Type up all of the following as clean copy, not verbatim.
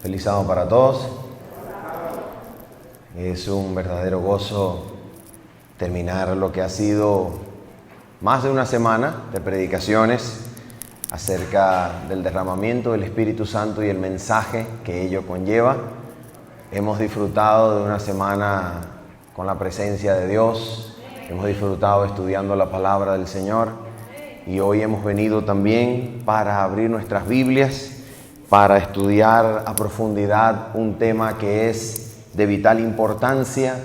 Feliz sábado para todos. Es un verdadero gozo terminar lo que ha sido más de una semana de predicaciones acerca del derramamiento del Espíritu Santo y el mensaje que ello conlleva. Hemos disfrutado de una semana con la presencia de Dios, hemos disfrutado estudiando la palabra del Señor y hoy hemos venido también para abrir nuestras Biblias, para estudiar a profundidad un tema que es de vital importancia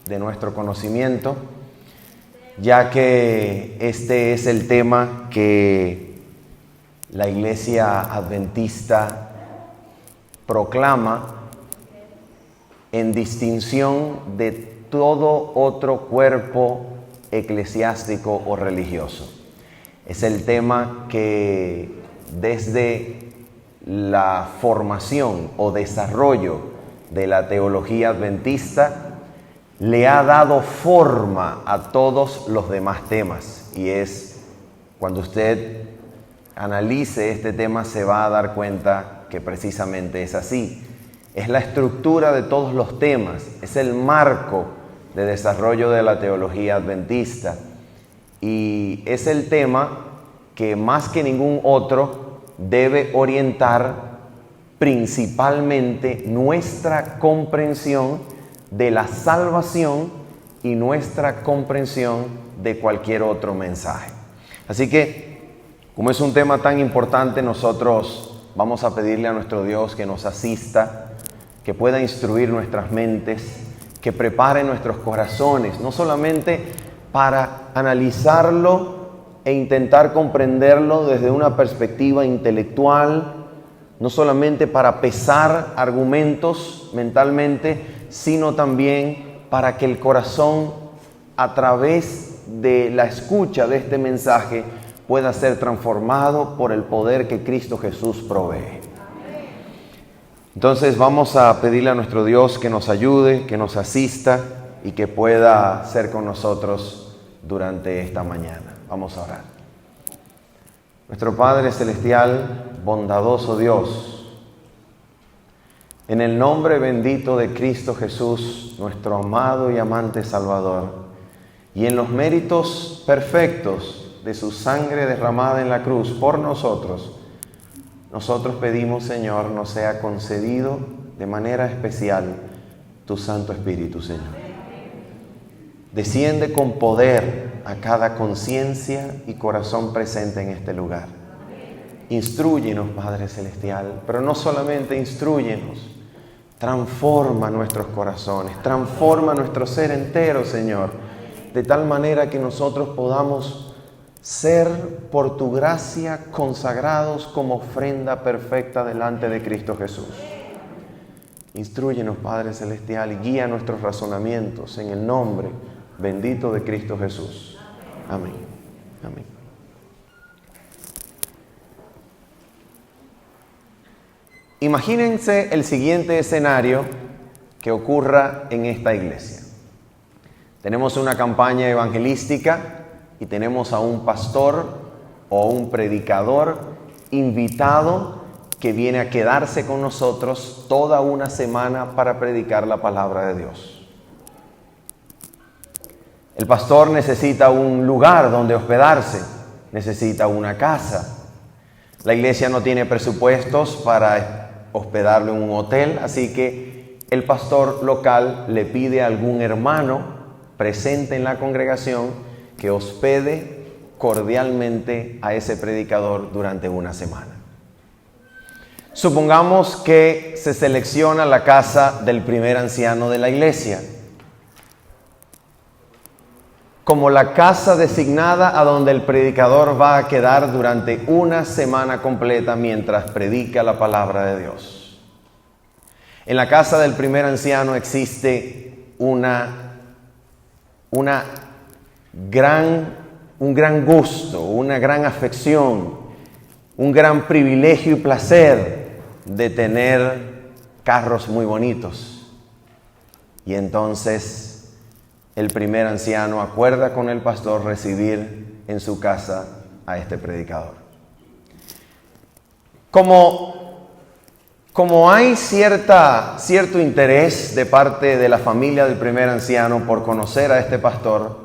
de nuestro conocimiento, ya que este es el tema que la Iglesia Adventista proclama en distinción de todo otro cuerpo eclesiástico o religioso. Es el tema que desde la formación o desarrollo de la teología adventista le ha dado forma a todos los demás temas, y es cuando usted analice este tema se va a dar cuenta que precisamente es así. Es la estructura de todos los temas, es el marco de desarrollo de la teología adventista y es el tema que más que ningún otro debe orientar principalmente nuestra comprensión de la salvación y nuestra comprensión de cualquier otro mensaje. Así que, como es un tema tan importante, nosotros vamos a pedirle a nuestro Dios que nos asista, que pueda instruir nuestras mentes, que prepare nuestros corazones, no solamente para analizarlo e intentar comprenderlo desde una perspectiva intelectual, no solamente para pesar argumentos mentalmente, sino también para que el corazón, a través de la escucha de este mensaje, pueda ser transformado por el poder que Cristo Jesús provee. Entonces vamos a pedirle a nuestro Dios que nos ayude, que nos asista y que pueda ser con nosotros durante esta mañana. Vamos a orar. Nuestro Padre Celestial, bondadoso Dios, en el nombre bendito de Cristo Jesús, nuestro amado y amante Salvador, y en los méritos perfectos de su sangre derramada en la cruz por nosotros pedimos, Señor, nos sea concedido de manera especial tu Santo Espíritu, Señor. Desciende con poder a cada conciencia y corazón presente en este lugar. Instrúyenos, Padre Celestial, pero no solamente instrúyenos, transforma nuestros corazones, transforma nuestro ser entero, Señor, de tal manera que nosotros podamos ser, por tu gracia, consagrados como ofrenda perfecta delante de Cristo Jesús. Instrúyenos, Padre Celestial, y guía nuestros razonamientos en el nombre bendito de Cristo Jesús. Amén. Amén. Imagínense el siguiente escenario que ocurra en esta iglesia. Tenemos una campaña evangelística y tenemos a un pastor o un predicador invitado que viene a quedarse con nosotros toda una semana para predicar la palabra de Dios. El pastor necesita un lugar donde hospedarse, necesita una casa. La iglesia no tiene presupuestos para hospedarlo en un hotel, así que el pastor local le pide a algún hermano presente en la congregación que hospede cordialmente a ese predicador durante una semana. Supongamos que se selecciona la casa del primer anciano de la iglesia como la casa designada a donde el predicador va a quedar durante una semana completa mientras predica la palabra de Dios. En la casa del primer anciano existe un gran gusto, una gran afección, un gran privilegio y placer de tener carros muy bonitos. Y entonces el primer anciano acuerda con el pastor recibir en su casa a este predicador. Como Como hay cierto interés de parte de la familia del primer anciano por conocer a este pastor,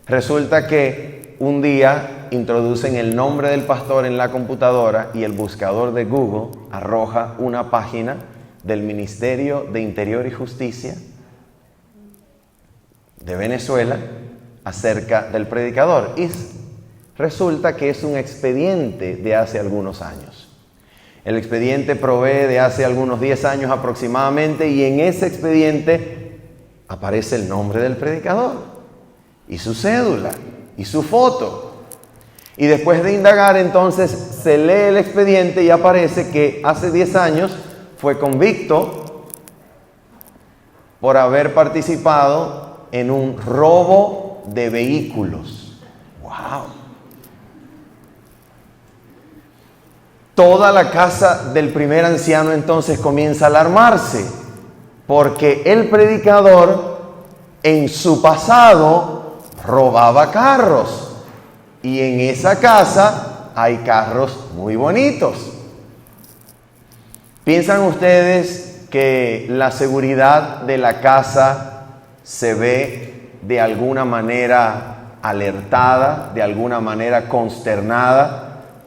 resulta que un día introducen el nombre del pastor en la computadora y el buscador de Google arroja una página del Ministerio de Interior y Justicia de Venezuela acerca del predicador. Y resulta que es un expediente de hace algunos años. El expediente provee de hace algunos 10 años aproximadamente, y en ese expediente aparece el nombre del predicador y su cédula y su foto. Y después de indagar, entonces se lee el expediente y aparece que hace 10 años fue convicto por haber participado en un robo de vehículos. ¡Wow! Toda la casa del primer anciano entonces comienza a alarmarse, porque el predicador en su pasado robaba carros, y en esa casa hay carros muy bonitos. ¿Piensan ustedes que la seguridad de la casa se ve de alguna manera alertada, de alguna manera consternada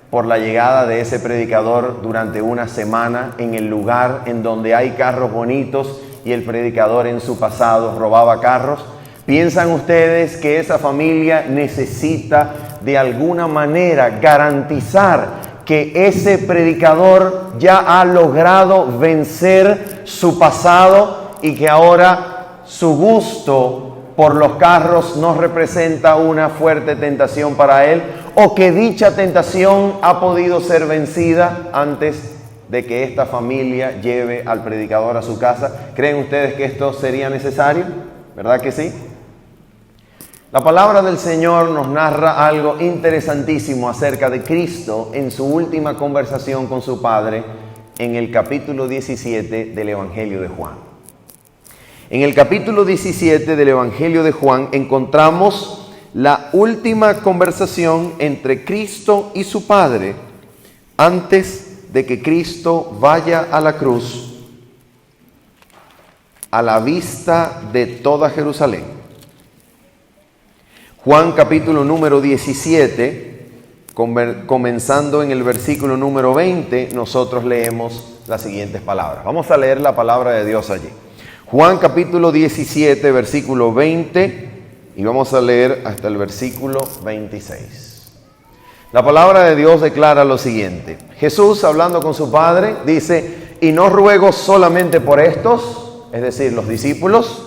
por la llegada de ese predicador durante una semana en el lugar en donde hay carros bonitos y el predicador en su pasado robaba carros? ¿Piensan ustedes que esa familia necesita de alguna manera garantizar que ese predicador ya ha logrado vencer su pasado y que ahora su gusto por los carros no representa una fuerte tentación para él, o que dicha tentación ha podido ser vencida antes de que esta familia lleve al predicador a su casa? ¿Creen ustedes que esto sería necesario? ¿Verdad que sí? La palabra del Señor nos narra algo interesantísimo acerca de Cristo en su última conversación con su Padre en el capítulo 17 del Evangelio de Juan. En el capítulo 17 del Evangelio de Juan encontramos la última conversación entre Cristo y su Padre antes de que Cristo vaya a la cruz a la vista de toda Jerusalén. Juan capítulo número 17, comenzando en el versículo número 20, nosotros leemos las siguientes palabras. Vamos a leer la palabra de Dios allí. Juan capítulo 17, versículo 20, y vamos a leer hasta el versículo 26. La palabra de Dios declara lo siguiente. Jesús, hablando con su Padre, dice: y no ruego solamente por estos, es decir, los discípulos,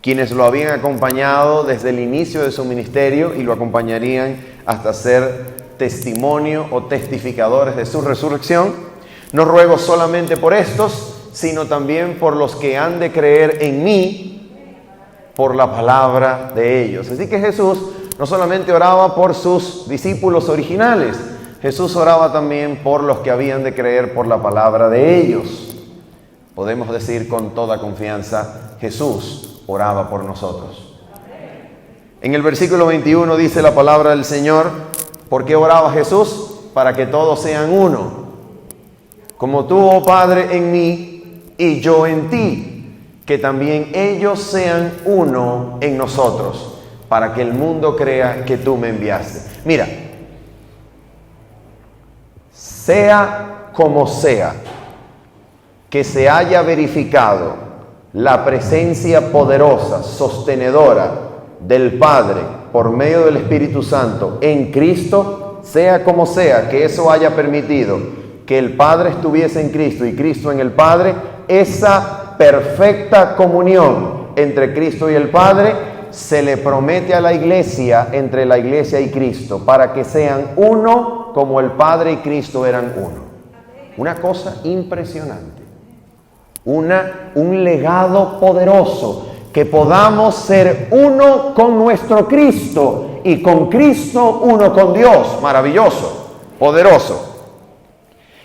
quienes lo habían acompañado desde el inicio de su ministerio y lo acompañarían hasta ser testimonio o testificadores de su resurrección. No ruego solamente por estos, sino también por los que han de creer en mí por la palabra de ellos. Así que Jesús no solamente oraba por sus discípulos originales, Jesús oraba también por los que habían de creer por la palabra de ellos. Podemos decir con toda confianza, Jesús oraba por nosotros. En el versículo 21 dice la palabra del Señor: ¿por qué oraba Jesús? Para que todos sean uno, como tú, oh Padre, en mí y yo en ti, que también ellos sean uno en nosotros, para que el mundo crea que tú me enviaste. Mira, sea como sea que se haya verificado la presencia poderosa, sostenedora del Padre por medio del Espíritu Santo en Cristo, sea como sea que eso haya permitido que el Padre estuviese en Cristo y Cristo en el Padre, esa perfecta comunión entre Cristo y el Padre se le promete a la iglesia, entre la iglesia y Cristo, para que sean uno como el Padre y Cristo eran uno. Una cosa impresionante, un legado poderoso, que podamos ser uno con nuestro Cristo y con Cristo uno con Dios. Maravilloso, poderoso.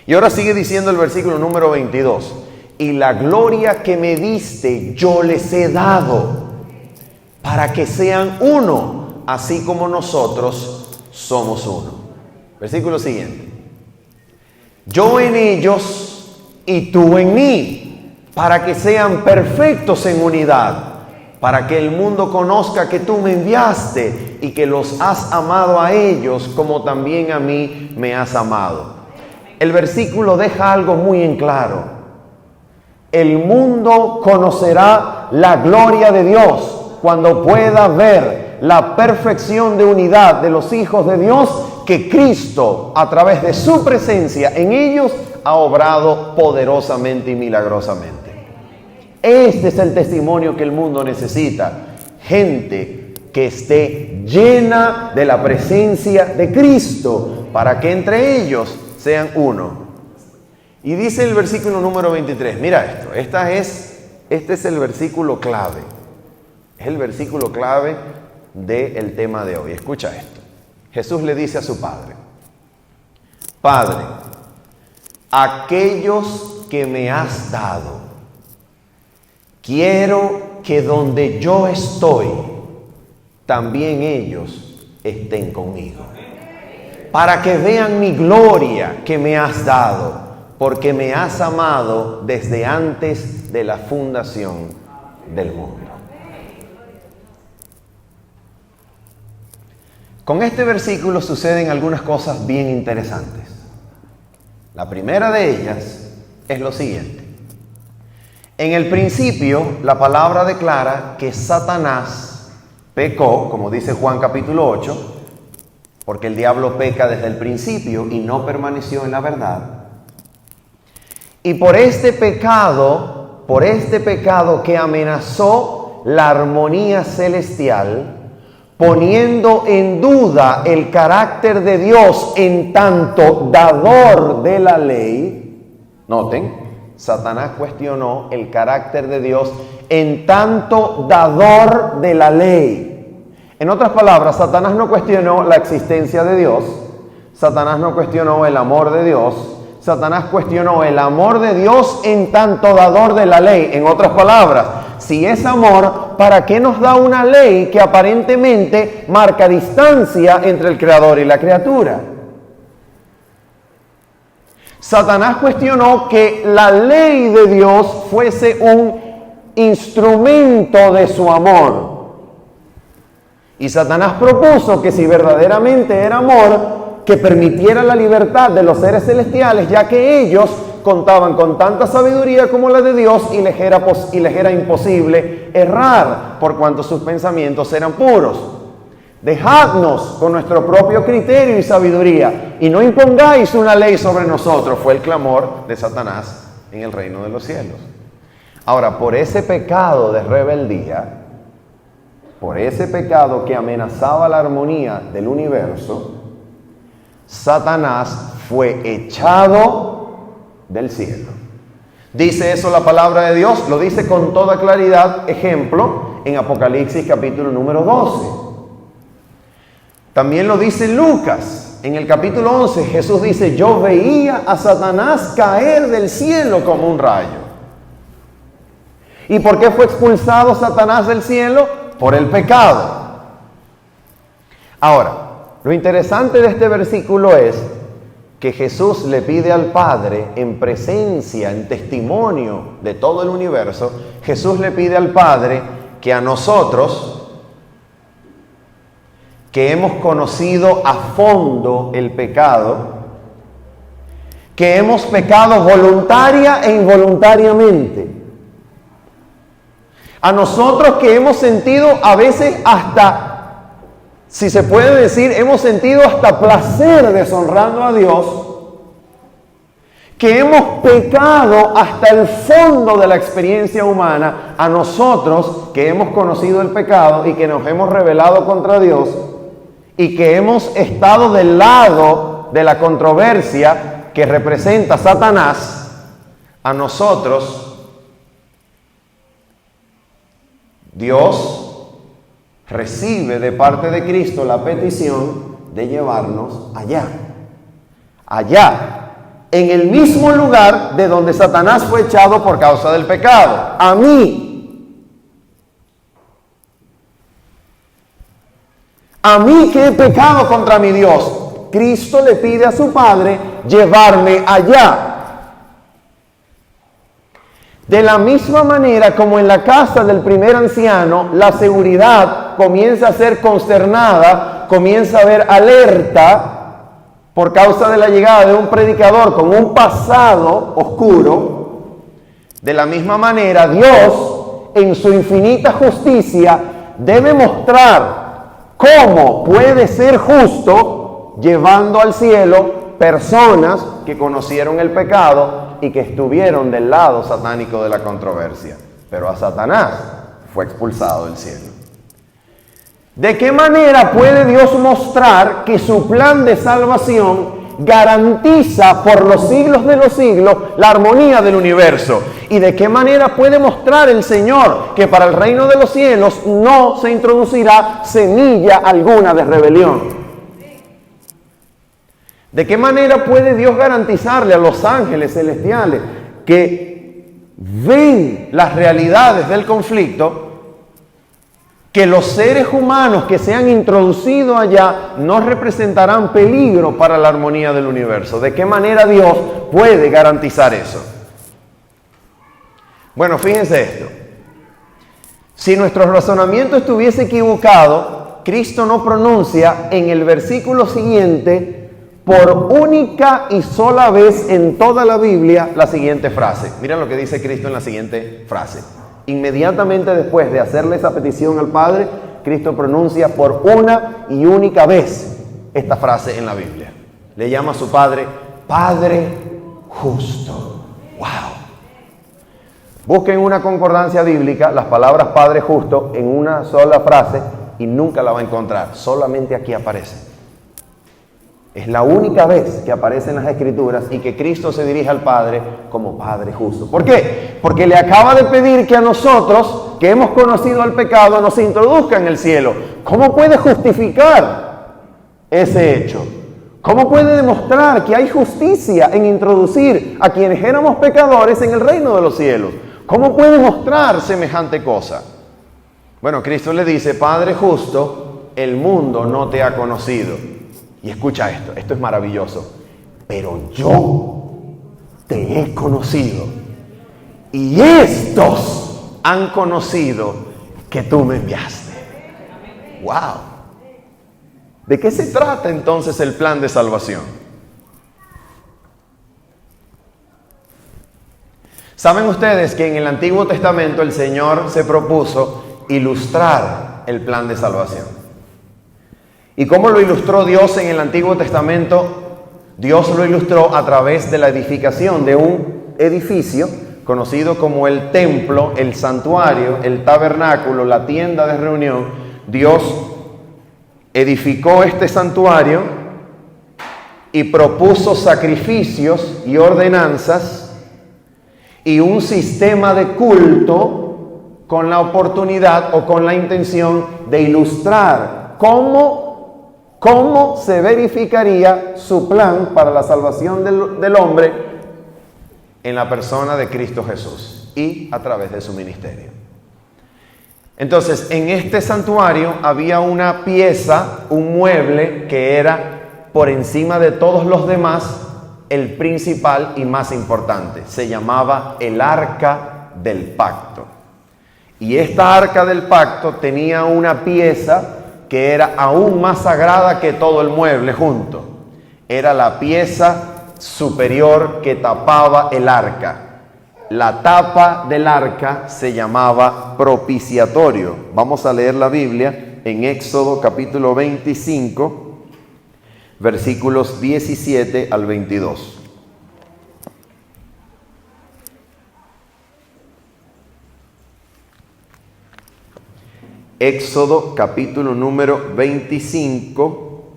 Y ahora sigue diciendo el versículo número 22. Y la gloria que me diste yo les he dado, para que sean uno, así como nosotros somos uno. Versículo siguiente. Yo en ellos y tú en mí, para que sean perfectos en unidad, para que el mundo conozca que tú me enviaste y que los has amado a ellos como también a mí me has amado. El versículo deja algo muy en claro. El mundo conocerá la gloria de Dios cuando pueda ver la perfección de unidad de los hijos de Dios que Cristo, a través de su presencia en ellos, ha obrado poderosamente y milagrosamente. Este es el testimonio que el mundo necesita. Gente que esté llena de la presencia de Cristo, para que entre ellos sean uno. Y dice el versículo número 23, mira esto, este es el versículo clave. Es el versículo clave del tema de hoy. Escucha esto. Jesús le dice a su Padre: Padre, aquellos que me has dado, quiero que donde yo estoy, también ellos estén conmigo, para que vean mi gloria que me has dado, porque me has amado desde antes de la fundación del mundo. Con este versículo suceden algunas cosas bien interesantes. La primera de ellas es lo siguiente. En el principio, la palabra declara que Satanás pecó, como dice Juan capítulo 8, porque el diablo peca desde el principio y no permaneció en la verdad. Y por este pecado que amenazó la armonía celestial, poniendo en duda el carácter de Dios en tanto dador de la ley. Noten, Satanás cuestionó el carácter de Dios en tanto dador de la ley. En otras palabras, Satanás no cuestionó la existencia de Dios, Satanás no cuestionó el amor de Dios, Satanás cuestionó el amor de Dios en tanto dador de la ley. En otras palabras, si es amor, ¿para qué nos da una ley que aparentemente marca distancia entre el creador y la criatura? Satanás cuestionó que la ley de Dios fuese un instrumento de su amor. Y Satanás propuso que si verdaderamente era amor, que permitiera la libertad de los seres celestiales, ya que ellos contaban con tanta sabiduría como la de Dios y les era imposible errar, por cuanto sus pensamientos eran puros. Dejadnos con nuestro propio criterio y sabiduría, y no impongáis una ley sobre nosotros, fue el clamor de Satanás en el reino de los cielos. Ahora, por ese pecado de rebeldía, por ese pecado que amenazaba la armonía del universo, Satanás fue echado del cielo. ¿Dice eso la palabra de Dios? Lo dice con toda claridad, ejemplo, en Apocalipsis capítulo número 12. También lo dice Lucas, en el capítulo 11, Jesús dice: yo veía a Satanás caer del cielo como un rayo. ¿Y por qué fue expulsado Satanás del cielo? Por el pecado. Ahora, lo interesante de este versículo es que Jesús le pide al Padre, en presencia, en testimonio de todo el universo, Jesús le pide al Padre que a nosotros, que hemos conocido a fondo el pecado, que hemos pecado voluntaria e involuntariamente, a nosotros que hemos sentido a veces hasta, si se puede decir, hemos sentido hasta placer deshonrando a Dios, que hemos pecado hasta el fondo de la experiencia humana, a nosotros que hemos conocido el pecado y que nos hemos rebelado contra Dios y que hemos estado del lado de la controversia que representa Satanás, a nosotros Dios recibe de parte de Cristo la petición de llevarnos allá, en el mismo lugar de donde Satanás fue echado por causa del pecado, a mí. A mí que he pecado contra mi Dios, Cristo le pide a su Padre llevarme allá. De la misma manera como en la casa del primer anciano, la seguridad comienza a ser consternada, comienza a haber alerta por causa de la llegada de un predicador con un pasado oscuro. De la misma manera, Dios, en su infinita justicia, debe mostrar cómo puede ser justo llevando al cielo personas que conocieron el pecado y que estuvieron del lado satánico de la controversia. Pero a Satanás fue expulsado del cielo. ¿De qué manera puede Dios mostrar que su plan de salvación garantiza por los siglos de los siglos la armonía del universo? ¿Y de qué manera puede mostrar el Señor que para el reino de los cielos no se introducirá semilla alguna de rebelión? ¿De qué manera puede Dios garantizarle a los ángeles celestiales que ven las realidades del conflicto, que los seres humanos que se han introducido allá no representarán peligro para la armonía del universo? ¿De qué manera Dios puede garantizar eso? Bueno, fíjense esto. Si nuestro razonamiento estuviese equivocado, Cristo no pronuncia en el versículo siguiente, por única y sola vez en toda la Biblia, la siguiente frase. Miren lo que dice Cristo en la siguiente frase. Inmediatamente después de hacerle esa petición al Padre, Cristo pronuncia por una y única vez esta frase en la Biblia. Le llama a su Padre, Padre justo. ¡Wow! Busquen una concordancia bíblica las palabras Padre justo en una sola frase y nunca la va a encontrar. Solamente aquí aparece. Es la única vez que aparece en las Escrituras y que Cristo se dirige al Padre como Padre justo. ¿Por qué? Porque le acaba de pedir que a nosotros, que hemos conocido el pecado, nos introduzca en el cielo. ¿Cómo puede justificar ese hecho? ¿Cómo puede demostrar que hay justicia en introducir a quienes éramos pecadores en el reino de los cielos? ¿Cómo puede mostrar semejante cosa? Bueno, Cristo le dice, Padre justo, el mundo no te ha conocido. Y escucha esto es maravilloso. Pero yo te he conocido. Y estos han conocido que tú me enviaste. ¡Wow! ¿De qué se trata entonces el plan de salvación? ¿Saben ustedes que en el Antiguo Testamento el Señor se propuso ilustrar el plan de salvación? ¿Y cómo lo ilustró Dios en el Antiguo Testamento? Dios lo ilustró a través de la edificación de un edificio conocido como el templo, el santuario, el tabernáculo, la tienda de reunión. Dios edificó este santuario y propuso sacrificios y ordenanzas y un sistema de culto con la oportunidad o con la intención de ilustrar cómo se verificaría su plan para la salvación del hombre en la persona de Cristo Jesús y a través de su ministerio. Entonces, en este santuario había una pieza, un mueble que era por encima de todos los demás el principal y más importante. Se llamaba el Arca del Pacto. Y esta Arca del Pacto tenía una pieza que era aún más sagrada que todo el mueble junto. Era la pieza superior que tapaba el arca. La tapa del arca se llamaba propiciatorio. Vamos a leer la Biblia en Éxodo capítulo 25, versículos 17 al 22. Éxodo capítulo número 25,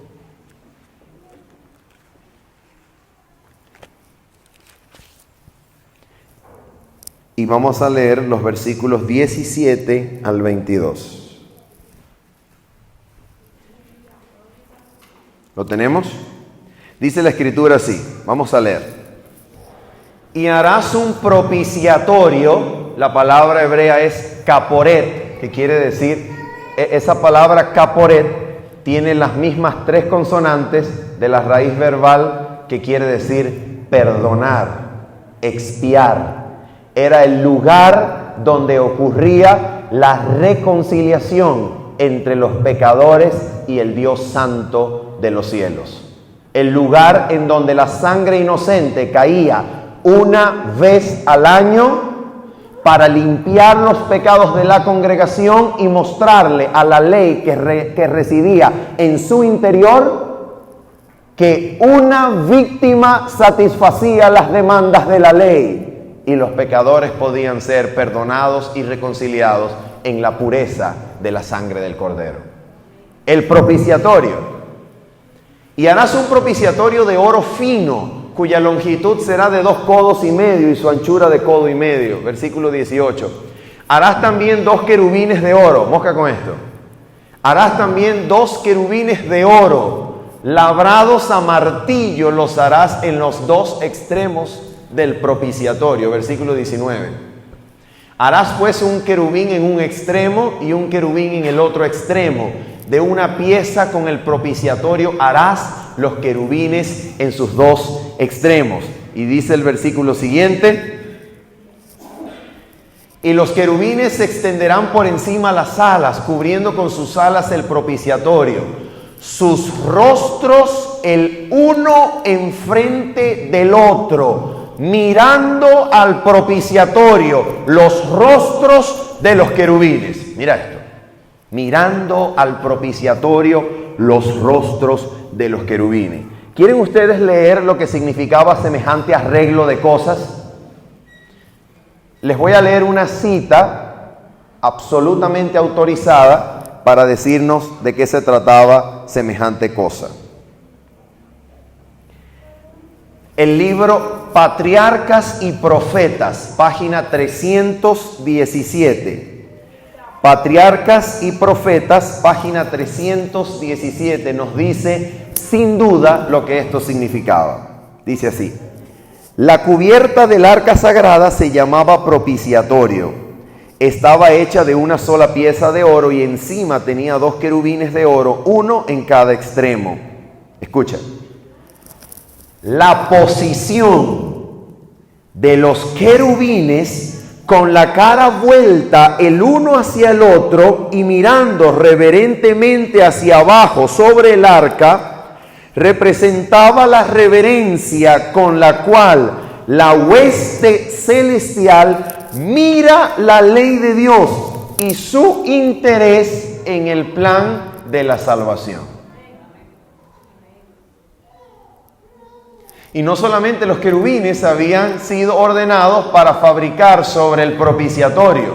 y vamos a leer los versículos 17 al 22. ¿Lo tenemos? Dice la Escritura así, vamos a leer. Y harás un propiciatorio, la palabra hebrea es caporet, que quiere decir, esa palabra caporet tiene las mismas tres consonantes de la raíz verbal que quiere decir perdonar, expiar. Era el lugar donde ocurría la reconciliación entre los pecadores y el Dios Santo de los cielos. El lugar en donde la sangre inocente caía una vez al año para limpiar los pecados de la congregación y mostrarle a la ley que residía en su interior que una víctima satisfacía las demandas de la ley y los pecadores podían ser perdonados y reconciliados en la pureza de la sangre del Cordero. El propiciatorio. Y harás un propiciatorio de oro fino, cuya longitud será de 2,5 codos y su anchura de 1,5 codos. Versículo 18. Harás también 2 querubines de oro. Mosca con esto. Harás también 2 querubines de oro, labrados a martillo, los harás en los 2 extremos del propiciatorio. Versículo 19. Harás pues un querubín en un extremo y un querubín en el otro extremo. De una pieza con el propiciatorio harás los querubines en sus 2 extremos. Y dice el versículo siguiente: y los querubines se extenderán por encima las alas, cubriendo con sus alas el propiciatorio. Sus rostros el uno enfrente del otro, mirando al propiciatorio, los rostros de los querubines. Mira esto. Mirando al propiciatorio, los rostros de los querubines. ¿Quieren ustedes leer lo que significaba semejante arreglo de cosas? Les voy a leer una cita absolutamente autorizada para decirnos de qué se trataba semejante cosa. El libro Patriarcas y Profetas, página 317. Patriarcas y Profetas, página 317, nos dice sin duda lo que esto significaba. Dice así: la cubierta del arca sagrada se llamaba propiciatorio. Estaba hecha de una sola pieza de oro y encima tenía 2 querubines de oro, uno en cada extremo. Escucha. La posición de los querubines con la cara vuelta el uno hacia el otro y mirando reverentemente hacia abajo sobre el arca, representaba la reverencia con la cual la hueste celestial mira la ley de Dios y su interés en el plan de la salvación. Y no solamente los querubines habían sido ordenados para fabricar sobre el propiciatorio.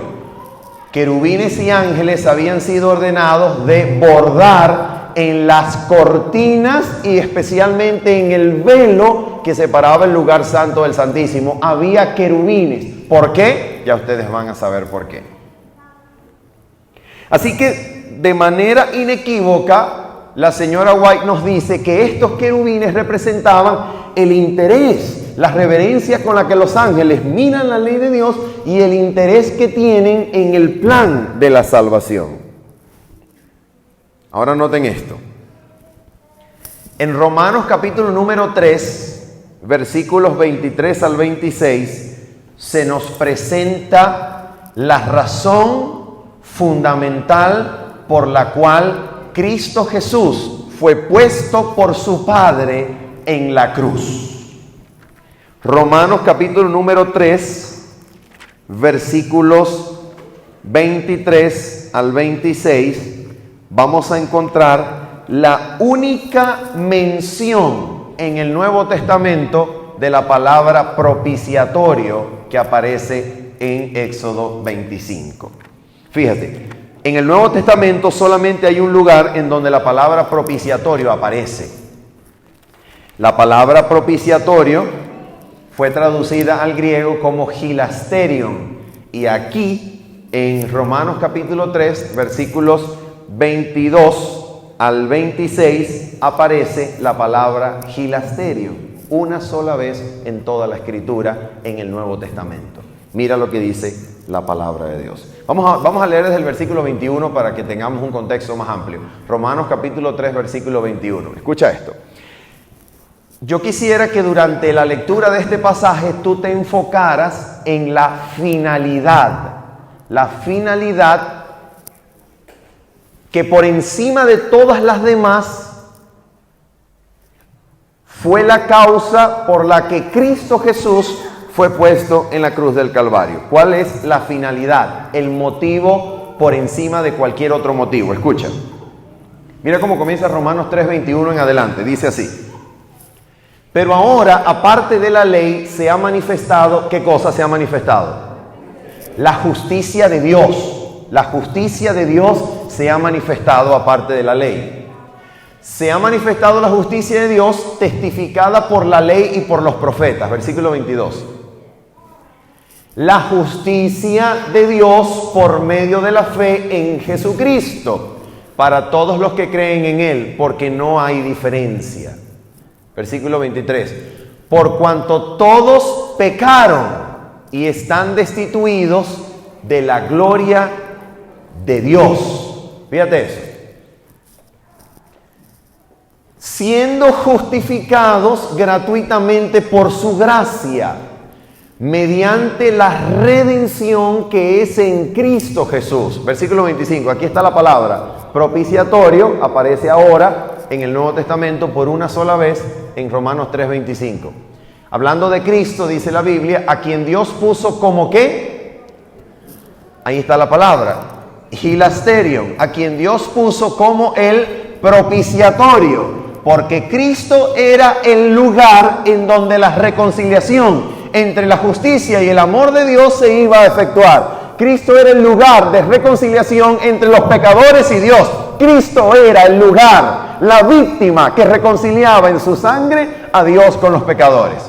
Querubines y ángeles habían sido ordenados de bordar en las cortinas y especialmente en el velo que separaba el lugar santo del Santísimo. Había querubines. ¿Por qué? Ya ustedes van a saber por qué. Así que de manera inequívoca, la señora White nos dice que estos querubines representaban el interés, la reverencia con la que los ángeles miran la ley de Dios y el interés que tienen en el plan de la salvación. Ahora noten esto. En Romanos capítulo número 3, versículos 23 al 26, se nos presenta la razón fundamental por la cual Cristo Jesús fue puesto por su Padre en la cruz. Romanos capítulo número 3, versículos 23 al 26, vamos a encontrar la única mención en el Nuevo Testamento de la palabra propiciatorio que aparece en Éxodo 25. Fíjate, en el Nuevo Testamento solamente hay un lugar en donde la palabra propiciatorio aparece. La palabra propiciatorio fue traducida al griego como hilasterion. Y aquí, en Romanos capítulo 3, versículos 22 al 26, aparece la palabra hilasterio. Una sola vez en toda la Escritura en el Nuevo Testamento. Mira lo que dice la palabra de Dios. Vamos a leer desde el versículo 21 para que tengamos un contexto más amplio. Romanos capítulo 3, versículo 21. Escucha esto. Yo quisiera que durante la lectura de este pasaje tú te enfocaras en la finalidad que por encima de todas las demás fue la causa por la que Cristo Jesús fue puesto en la cruz del Calvario. ¿Cuál es la finalidad? El motivo por encima de cualquier otro motivo. Escucha. Mira cómo comienza Romanos 3:21 en adelante. Dice así. Pero ahora, aparte de la ley, se ha manifestado, ¿qué cosa se ha manifestado? La justicia de Dios. La justicia de Dios se ha manifestado aparte de la ley. Se ha manifestado la justicia de Dios testificada por la ley y por los profetas. Versículo 22. La justicia de Dios por medio de la fe en Jesucristo, para todos los que creen en Él, porque no hay diferencia. Versículo 23. Por cuanto todos pecaron y están destituidos de la gloria de Dios. Fíjate eso. Siendo justificados gratuitamente por su gracia, mediante la redención que es en Cristo Jesús. Versículo 25. Aquí está la palabra propiciatorio, aparece ahora en el Nuevo Testamento por una sola vez en Romanos 3:25. Hablando de Cristo, dice la Biblia, a quien Dios puso como ¿qué? Ahí está la palabra, hilasterion, a quien Dios puso como el propiciatorio, porque Cristo era el lugar en donde la reconciliación entre la justicia y el amor de Dios se iba a efectuar. Cristo era el lugar de reconciliación entre los pecadores y Dios. Cristo era el lugar, la víctima que reconciliaba en su sangre a Dios con los pecadores.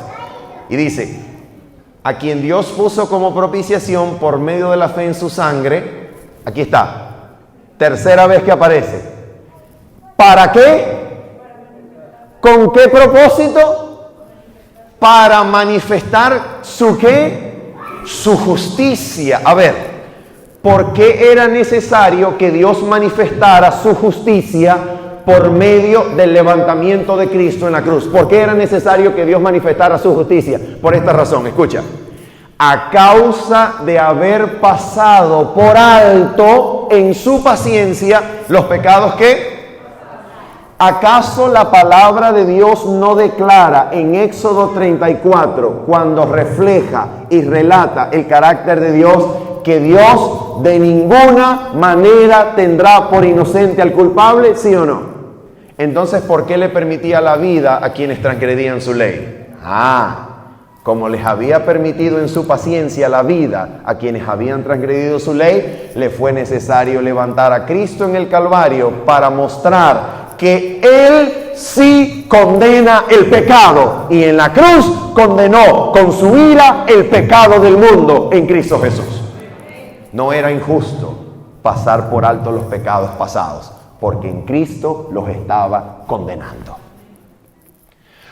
Y dice, a quien Dios puso como propiciación por medio de la fe en su sangre, aquí está, tercera vez que aparece. ¿Para qué? ¿Con qué propósito? Para manifestar su ¿qué? Su justicia. A ver, ¿por qué era necesario que Dios manifestara su justicia por medio del levantamiento de Cristo en la cruz? ¿Por qué era necesario que Dios manifestara su justicia? Por esta razón, escucha. A causa de haber pasado por alto en su paciencia los pecados que... ¿Acaso la palabra de Dios no declara en Éxodo 34, cuando refleja y relata el carácter de Dios, que Dios de ninguna manera tendrá por inocente al culpable? ¿Sí o no? Entonces, ¿por qué le permitía la vida a quienes transgredían su ley? Como les había permitido en su paciencia la vida a quienes habían transgredido su ley, le fue necesario levantar a Cristo en el Calvario para mostrar que Él sí condena el pecado, y en la cruz condenó con su ira el pecado del mundo en Cristo Jesús. No era injusto pasar por alto los pecados pasados, porque en Cristo los estaba condenando.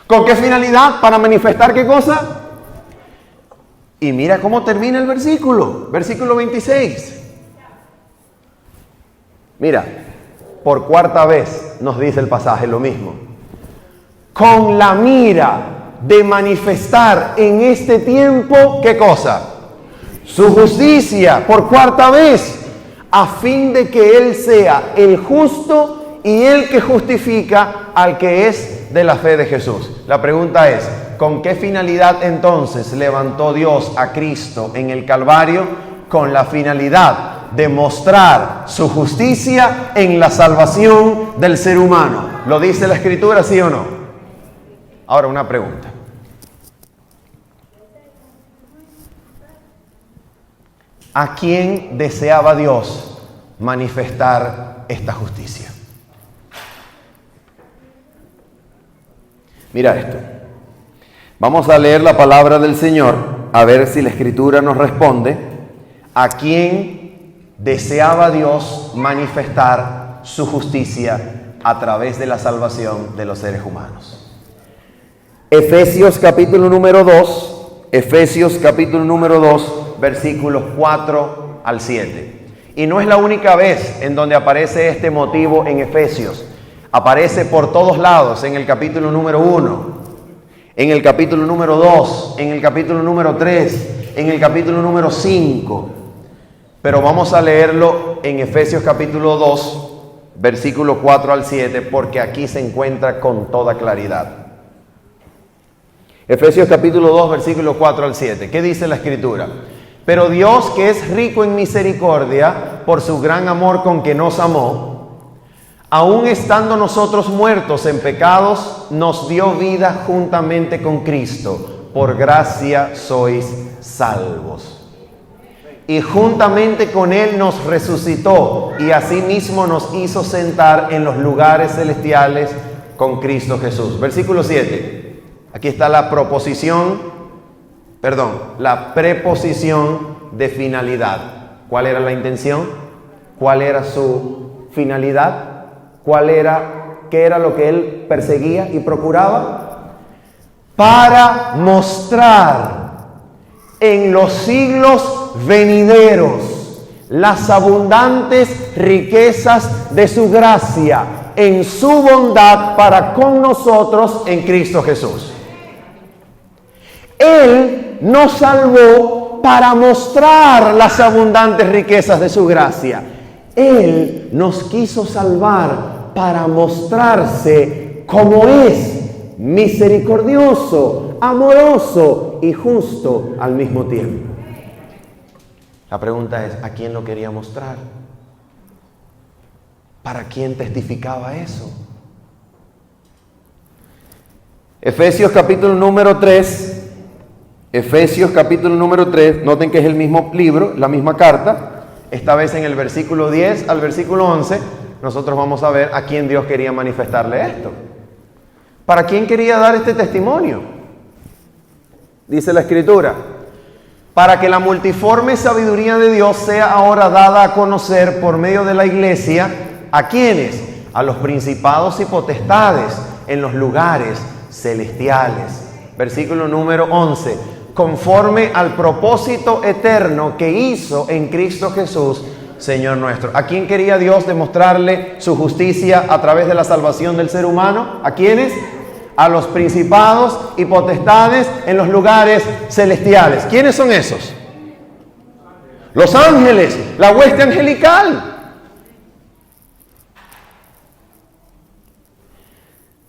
¿Con qué finalidad? Para manifestar ¿qué cosa? Y mira cómo termina el versículo 26. Mira, por cuarta vez nos dice el pasaje lo mismo. Con la mira de manifestar en este tiempo, ¿qué cosa? Su justicia, por cuarta vez, a fin de que Él sea el justo y el que justifica al que es de la fe de Jesús. La pregunta es, ¿con qué finalidad entonces levantó Dios a Cristo en el Calvario? Con la finalidad de mostrar su justicia en la salvación del ser humano. ¿Lo dice la Escritura, sí o no? Ahora una pregunta. ¿A quién deseaba Dios manifestar esta justicia? Mira esto. Vamos a leer la palabra del Señor, a ver si la Escritura nos responde. ¿A quién deseaba Dios manifestar su justicia a través de la salvación de los seres humanos? Efesios capítulo número 2, versículos 4 al 7. Y no es la única vez en donde aparece este motivo en Efesios. Aparece por todos lados en el capítulo número 1, en el capítulo número 2, en el capítulo número 3, en el capítulo número 5. Pero vamos a leerlo en Efesios capítulo 2, versículo 4 al 7, porque aquí se encuentra con toda claridad. Efesios capítulo 2, versículo 4 al 7. ¿Qué dice la Escritura? Pero Dios, que es rico en misericordia, por su gran amor con que nos amó, aun estando nosotros muertos en pecados, nos dio vida juntamente con Cristo. Por gracia sois salvos. Y juntamente con Él nos resucitó y asimismo nos hizo sentar en los lugares celestiales con Cristo Jesús. Versículo 7. Aquí está la preposición de finalidad. ¿Cuál era la intención? ¿Cuál era su finalidad? ¿Qué era lo que Él perseguía y procuraba? Para mostrar en los siglos venideros las abundantes riquezas de su gracia en su bondad para con nosotros en Cristo Jesús. Él nos salvó para mostrar las abundantes riquezas de su gracia. Él nos quiso salvar para mostrarse como es, misericordioso, amoroso y justo al mismo tiempo. La pregunta es, ¿a quién lo quería mostrar? ¿Para quién testificaba eso? Efesios capítulo número 3, noten que es el mismo libro, la misma carta. Esta vez en el versículo 10 al versículo 11, nosotros vamos a ver a quién Dios quería manifestarle esto. ¿Para quién quería dar este testimonio? Dice la Escritura: para que la multiforme sabiduría de Dios sea ahora dada a conocer por medio de la iglesia, ¿a quiénes? A los principados y potestades en los lugares celestiales. Versículo número 11. Conforme al propósito eterno que hizo en Cristo Jesús, Señor nuestro. ¿A quién quería Dios demostrarle su justicia a través de la salvación del ser humano? ¿A quiénes? A los principados y potestades en los lugares celestiales. ¿Quiénes son esos? Los ángeles, la hueste angelical.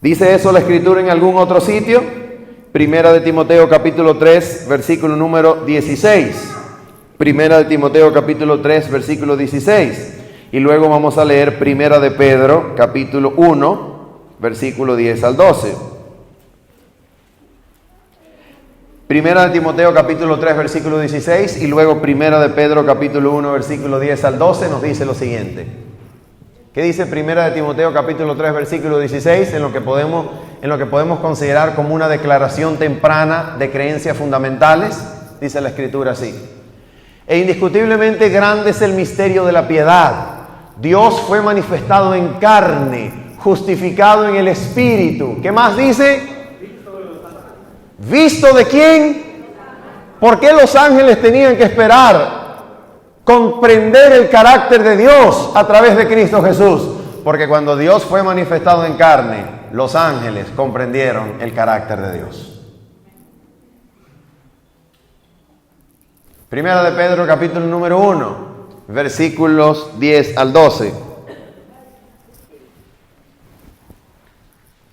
¿Dice eso la Escritura en algún otro sitio? Primera de Timoteo capítulo 3, versículo número 16. Primera de Timoteo capítulo 3, versículo 16. Y luego vamos a leer Primera de Pedro capítulo 1, versículo 10 al 12. Primera de Timoteo capítulo 3 versículo 16 y luego Primera de Pedro capítulo 1 versículo 10 al 12 nos dice lo siguiente. ¿Qué dice Primera de Timoteo capítulo 3 versículo 16? En lo que podemos considerar como una declaración temprana de creencias fundamentales. Dice la Escritura así: e indiscutiblemente grande es el misterio de la piedad. Dios fue manifestado en carne, justificado en el Espíritu. ¿Qué más dice? ¿Visto de quién? ¿Por qué los ángeles tenían que esperar comprender el carácter de Dios a través de Cristo Jesús? Porque cuando Dios fue manifestado en carne, los ángeles comprendieron el carácter de Dios. Primera de Pedro capítulo número 1, versículos 10 al 12.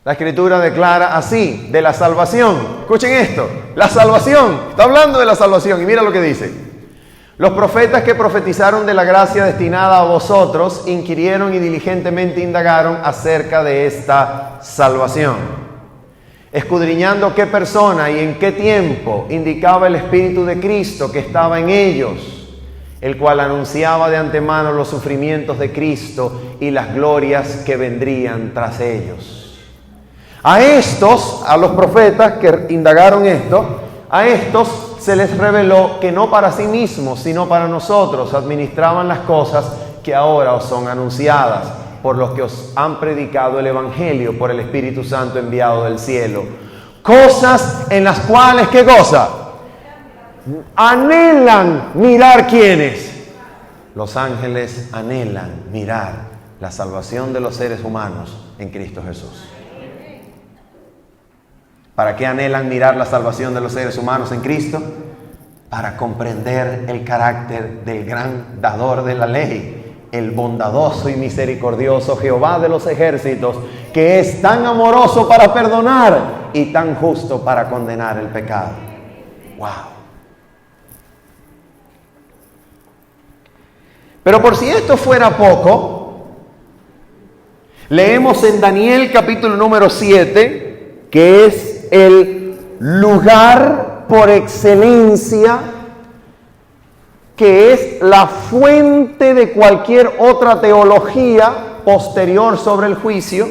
La Escritura declara así, de la salvación. Escuchen esto, la salvación. Está hablando de la salvación y mira lo que dice. Los profetas que profetizaron de la gracia destinada a vosotros inquirieron y diligentemente indagaron acerca de esta salvación, escudriñando qué persona y en qué tiempo indicaba el Espíritu de Cristo que estaba en ellos, el cual anunciaba de antemano los sufrimientos de Cristo y las glorias que vendrían tras ellos. A estos, a los profetas que indagaron esto, a estos se les reveló que no para sí mismos, sino para nosotros administraban las cosas que ahora os son anunciadas, por los que os han predicado el Evangelio por el Espíritu Santo enviado del cielo. Cosas en las cuales, ¿qué cosa? Anhelan mirar quiénes. Los ángeles anhelan mirar la salvación de los seres humanos en Cristo Jesús. ¿Para qué anhelan mirar la salvación de los seres humanos en Cristo? Para comprender el carácter del gran dador de la ley, el bondadoso y misericordioso Jehová de los ejércitos, que es tan amoroso para perdonar y tan justo para condenar el pecado. ¡Wow! Pero por si esto fuera poco, leemos en Daniel capítulo número 7, que es el lugar por excelencia, que es la fuente de cualquier otra teología posterior sobre el juicio.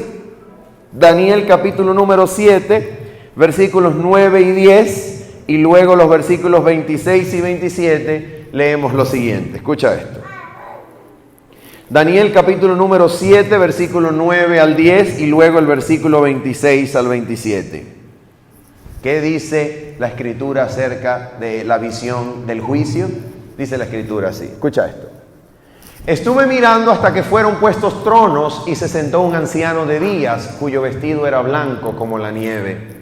Daniel capítulo número 7, versículos 9 y 10, y luego los versículos 26 y 27, leemos lo siguiente. Escucha esto. Daniel capítulo número 7, versículo 9 al 10, y luego el versículo 26 al 27. ¿Qué dice la Escritura acerca de la visión del juicio? Dice la Escritura así. Escucha esto. Estuve mirando hasta que fueron puestos tronos y se sentó un anciano de días, cuyo vestido era blanco como la nieve,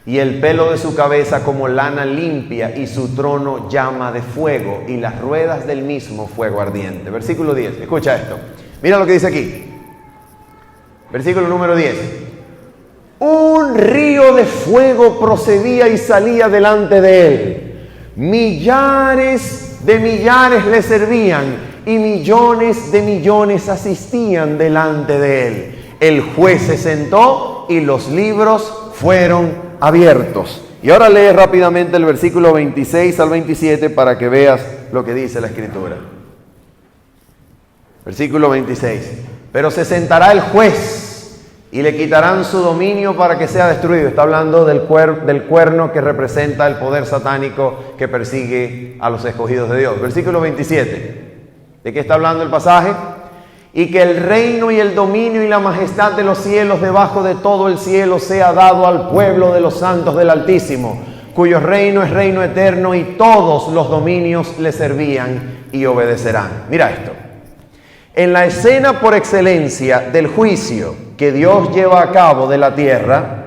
y el pelo de su cabeza como lana limpia, y su trono llama de fuego, y las ruedas del mismo fuego ardiente. Versículo 10. Escucha esto. Mira lo que dice aquí. Versículo número 10. Un río de fuego procedía y salía delante de él. Millares de millares le servían y millones de millones asistían delante de él. El juez se sentó y los libros fueron abiertos. Y ahora lee rápidamente el versículo 26 al 27 para que veas lo que dice la Escritura. Versículo 26. Pero se sentará el juez y le quitarán su dominio para que sea destruido. Está hablando del cuerno que representa el poder satánico que persigue a los escogidos de Dios. Versículo 27. ¿De qué está hablando el pasaje? Y que el reino y el dominio y la majestad de los cielos debajo de todo el cielo sea dado al pueblo de los santos del Altísimo, cuyo reino es reino eterno, y todos los dominios le servían y obedecerán. Mira esto. En la escena por excelencia del juicio que Dios lleva a cabo de la tierra,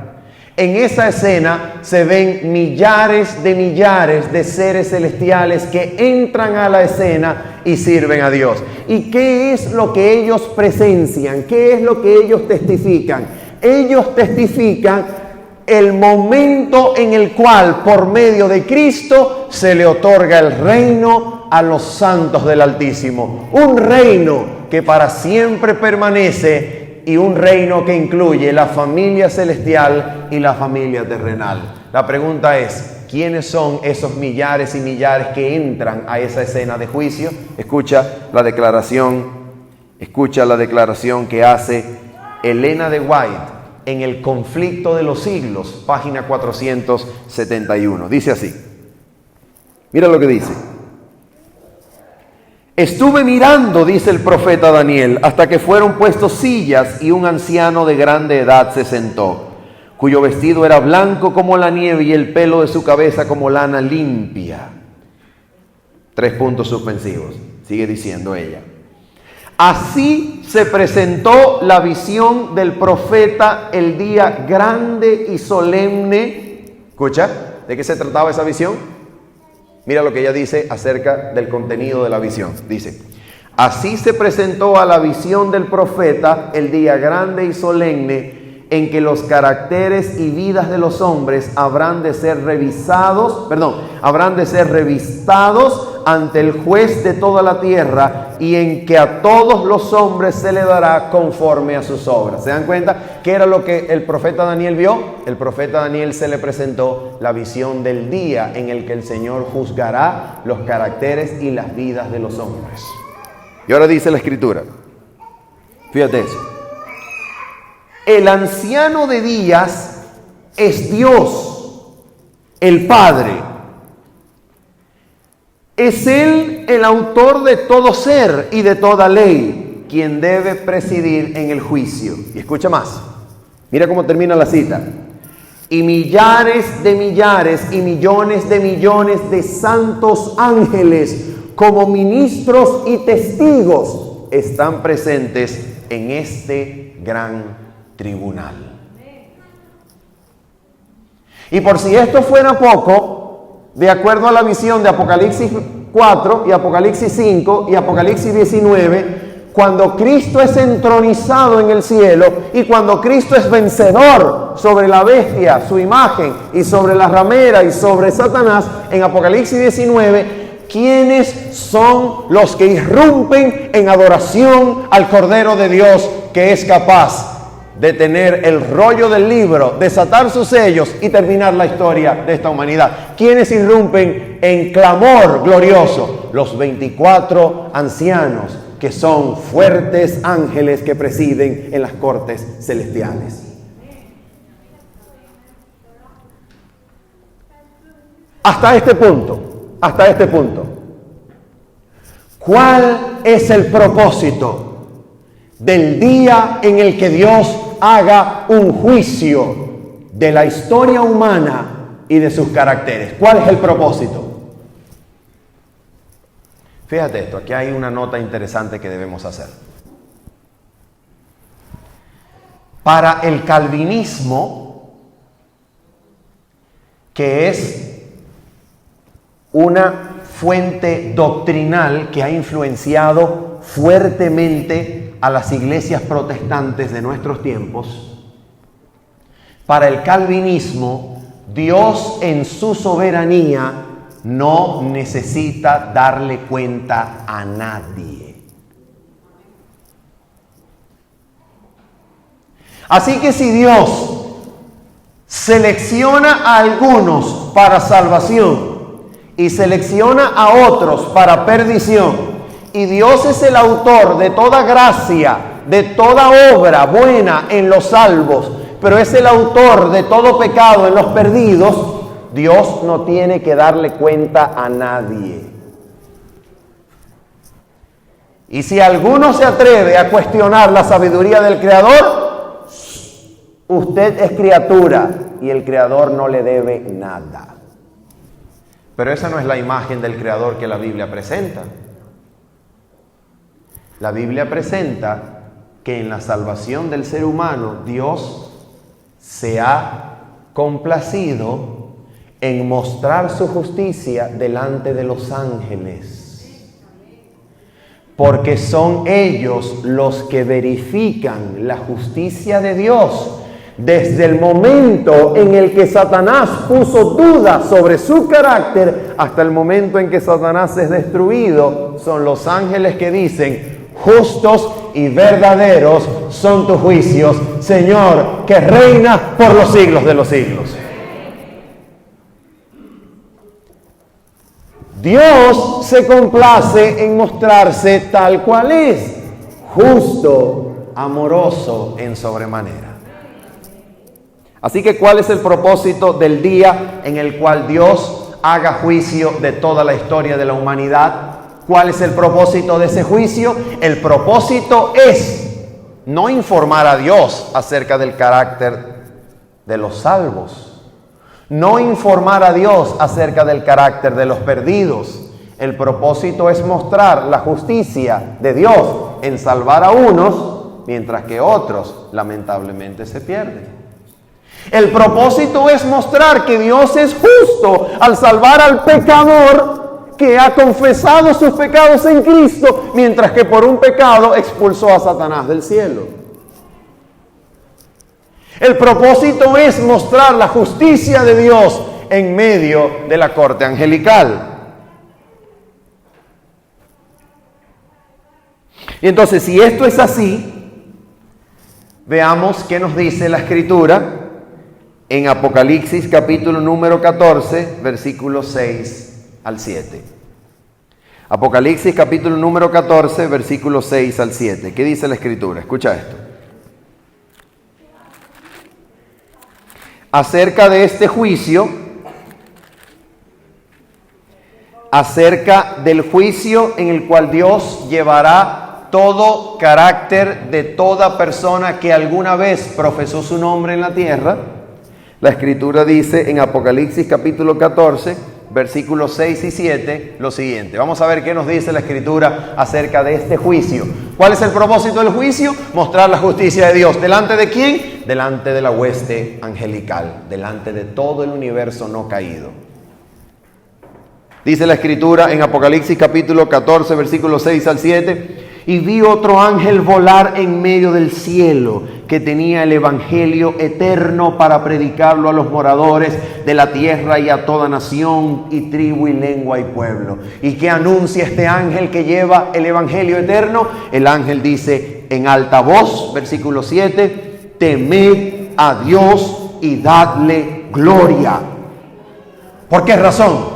en esa escena se ven millares de seres celestiales que entran a la escena y sirven a Dios. ¿Y qué es lo que ellos presencian? ¿Qué es lo que ellos testifican? Ellos testifican el momento en el cual, por medio de Cristo, se le otorga el reino a los santos del Altísimo. Un reino que para siempre permanece, y un reino que incluye la familia celestial y la familia terrenal. La pregunta es, ¿quiénes son esos millares y millares que entran a esa escena de juicio? Escucha la declaración que hace Elena de White en El conflicto de los siglos, página 471. Dice así. Mira lo que dice. Estuve mirando, dice el profeta Daniel, hasta que fueron puestos sillas y un anciano de grande edad se sentó, cuyo vestido era blanco como la nieve y el pelo de su cabeza como lana limpia. 3 puntos suspensivos. Sigue diciendo ella. Así se presentó la visión del profeta el día grande y solemne. ¿Escucha? ¿De qué se trataba esa visión? Mira lo que ella dice acerca del contenido de la visión. Dice, así se presentó a la visión del profeta el día grande y solemne en que los caracteres y vidas de los hombres habrán de ser revistados ante el juez de toda la tierra, y en que a todos los hombres se le dará conforme a sus obras. ¿Se dan cuenta? ¿Qué era lo que el profeta Daniel vio? El profeta Daniel se le presentó la visión del día en el que el Señor juzgará los caracteres y las vidas de los hombres. Y ahora dice la Escritura, fíjate eso, el anciano de días es Dios, el Padre. Es Él el autor de todo ser y de toda ley, quien debe presidir en el juicio. Y escucha más. Mira cómo termina la cita. Y millares de millares y millones de santos ángeles, como ministros y testigos, están presentes en este gran tribunal. Y por si esto fuera poco, de acuerdo a la visión de Apocalipsis 4 y Apocalipsis 5 y Apocalipsis 19, cuando Cristo es entronizado en el cielo y cuando Cristo es vencedor sobre la bestia, su imagen, y sobre la ramera y sobre Satanás, en Apocalipsis 19, ¿quiénes son los que irrumpen en adoración al Cordero de Dios, que es capaz de tener el rollo del libro, desatar sus sellos y terminar la historia de esta humanidad? ¿Quiénes irrumpen en clamor glorioso? Los 24 ancianos, que son fuertes ángeles que presiden en las cortes celestiales. Hasta este punto, ¿cuál es el propósito del día en el que Dios haga un juicio de la historia humana y de sus caracteres? ¿Cuál es el propósito? Fíjate esto, aquí hay una nota interesante que debemos hacer. Para el calvinismo, que es una fuente doctrinal que ha influenciado fuertemente a las iglesias protestantes de nuestros tiempos, para el calvinismo, Dios en su soberanía no necesita darle cuenta a nadie. Así que si Dios selecciona a algunos para salvación y selecciona a otros para perdición, y Dios es el autor de toda gracia, de toda obra buena en los salvos, pero es el autor de todo pecado en los perdidos, Dios no tiene que darle cuenta a nadie. Y si alguno se atreve a cuestionar la sabiduría del Creador, usted es criatura y el Creador no le debe nada. Pero esa no es la imagen del Creador que la Biblia presenta. La Biblia presenta que en la salvación del ser humano Dios se ha complacido en mostrar su justicia delante de los ángeles, porque son ellos los que verifican la justicia de Dios desde el momento en el que Satanás puso duda sobre su carácter hasta el momento en que Satanás es destruido. Son los ángeles que dicen: justos y verdaderos son tus juicios, Señor, que reina por los siglos de los siglos. Dios se complace en mostrarse tal cual es, justo, amoroso en sobremanera. Así que, ¿cuál es el propósito del día en el cual Dios haga juicio de toda la historia de la humanidad? ¿Cuál es el propósito de ese juicio? El propósito es no informar a Dios acerca del carácter de los salvos, no informar a Dios acerca del carácter de los perdidos. El propósito es mostrar la justicia de Dios en salvar a unos, mientras que otros lamentablemente se pierden. El propósito es mostrar que Dios es justo al salvar al pecador que ha confesado sus pecados en Cristo, mientras que por un pecado expulsó a Satanás del cielo. El propósito es mostrar la justicia de Dios en medio de la corte angelical. Y entonces, si esto es así, veamos qué nos dice la Escritura en Apocalipsis capítulo número 14, versículos 6 al 7. Apocalipsis capítulo número 14, versículos 6 al 7. ¿Qué dice la Escritura? Escucha esto. Acerca de este juicio, acerca del juicio en el cual Dios llevará todo carácter de toda persona que alguna vez profesó su nombre en la tierra, la Escritura dice en Apocalipsis capítulo 14, versículos 6 y 7, lo siguiente. Vamos a ver qué nos dice la Escritura acerca de este juicio. ¿Cuál es el propósito del juicio? Mostrar la justicia de Dios. ¿Delante de quién? Delante de la hueste angelical, delante de todo el universo no caído. Dice la Escritura en Apocalipsis capítulo 14, versículos 6 al 7. Y vi otro ángel volar en medio del cielo, que tenía el evangelio eterno para predicarlo a los moradores de la tierra y a toda nación y tribu y lengua y pueblo. ¿Y qué anuncia este ángel que lleva el evangelio eterno? El ángel dice en alta voz, versículo 7, temed a Dios y dadle gloria. ¿Por qué razón?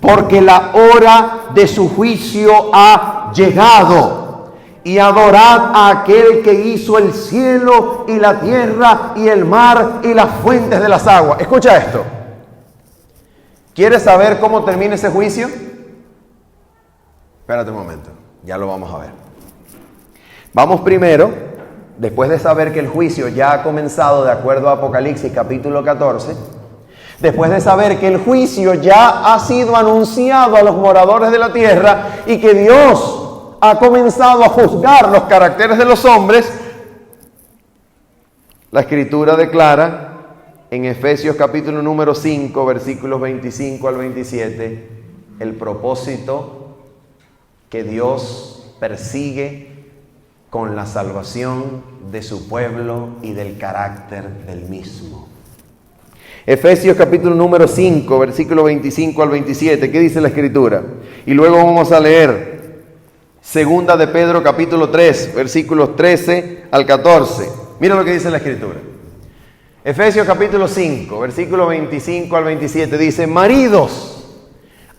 Porque la hora de su juicio ha llegado, y adorad a aquel que hizo el cielo y la tierra y el mar y las fuentes de las aguas. Escucha esto. ¿Quieres saber cómo termina ese juicio? Espérate un momento, ya lo vamos a ver. Vamos primero, después de saber que el juicio ya ha comenzado de acuerdo a Apocalipsis capítulo 14, después de saber que el juicio ya ha sido anunciado a los moradores de la tierra y que Dios ha comenzado a juzgar los caracteres de los hombres, la Escritura declara en Efesios capítulo número 5, versículos 25 al 27, el propósito que Dios persigue con la salvación de su pueblo y del carácter del mismo. Efesios capítulo número 5, versículo 25 al 27, ¿qué dice la Escritura? Y luego vamos a leer Segunda de Pedro capítulo 3, versículos 13 al 14. Mira lo que dice la Escritura. Efesios capítulo 5, versículo 25 al 27 dice: maridos,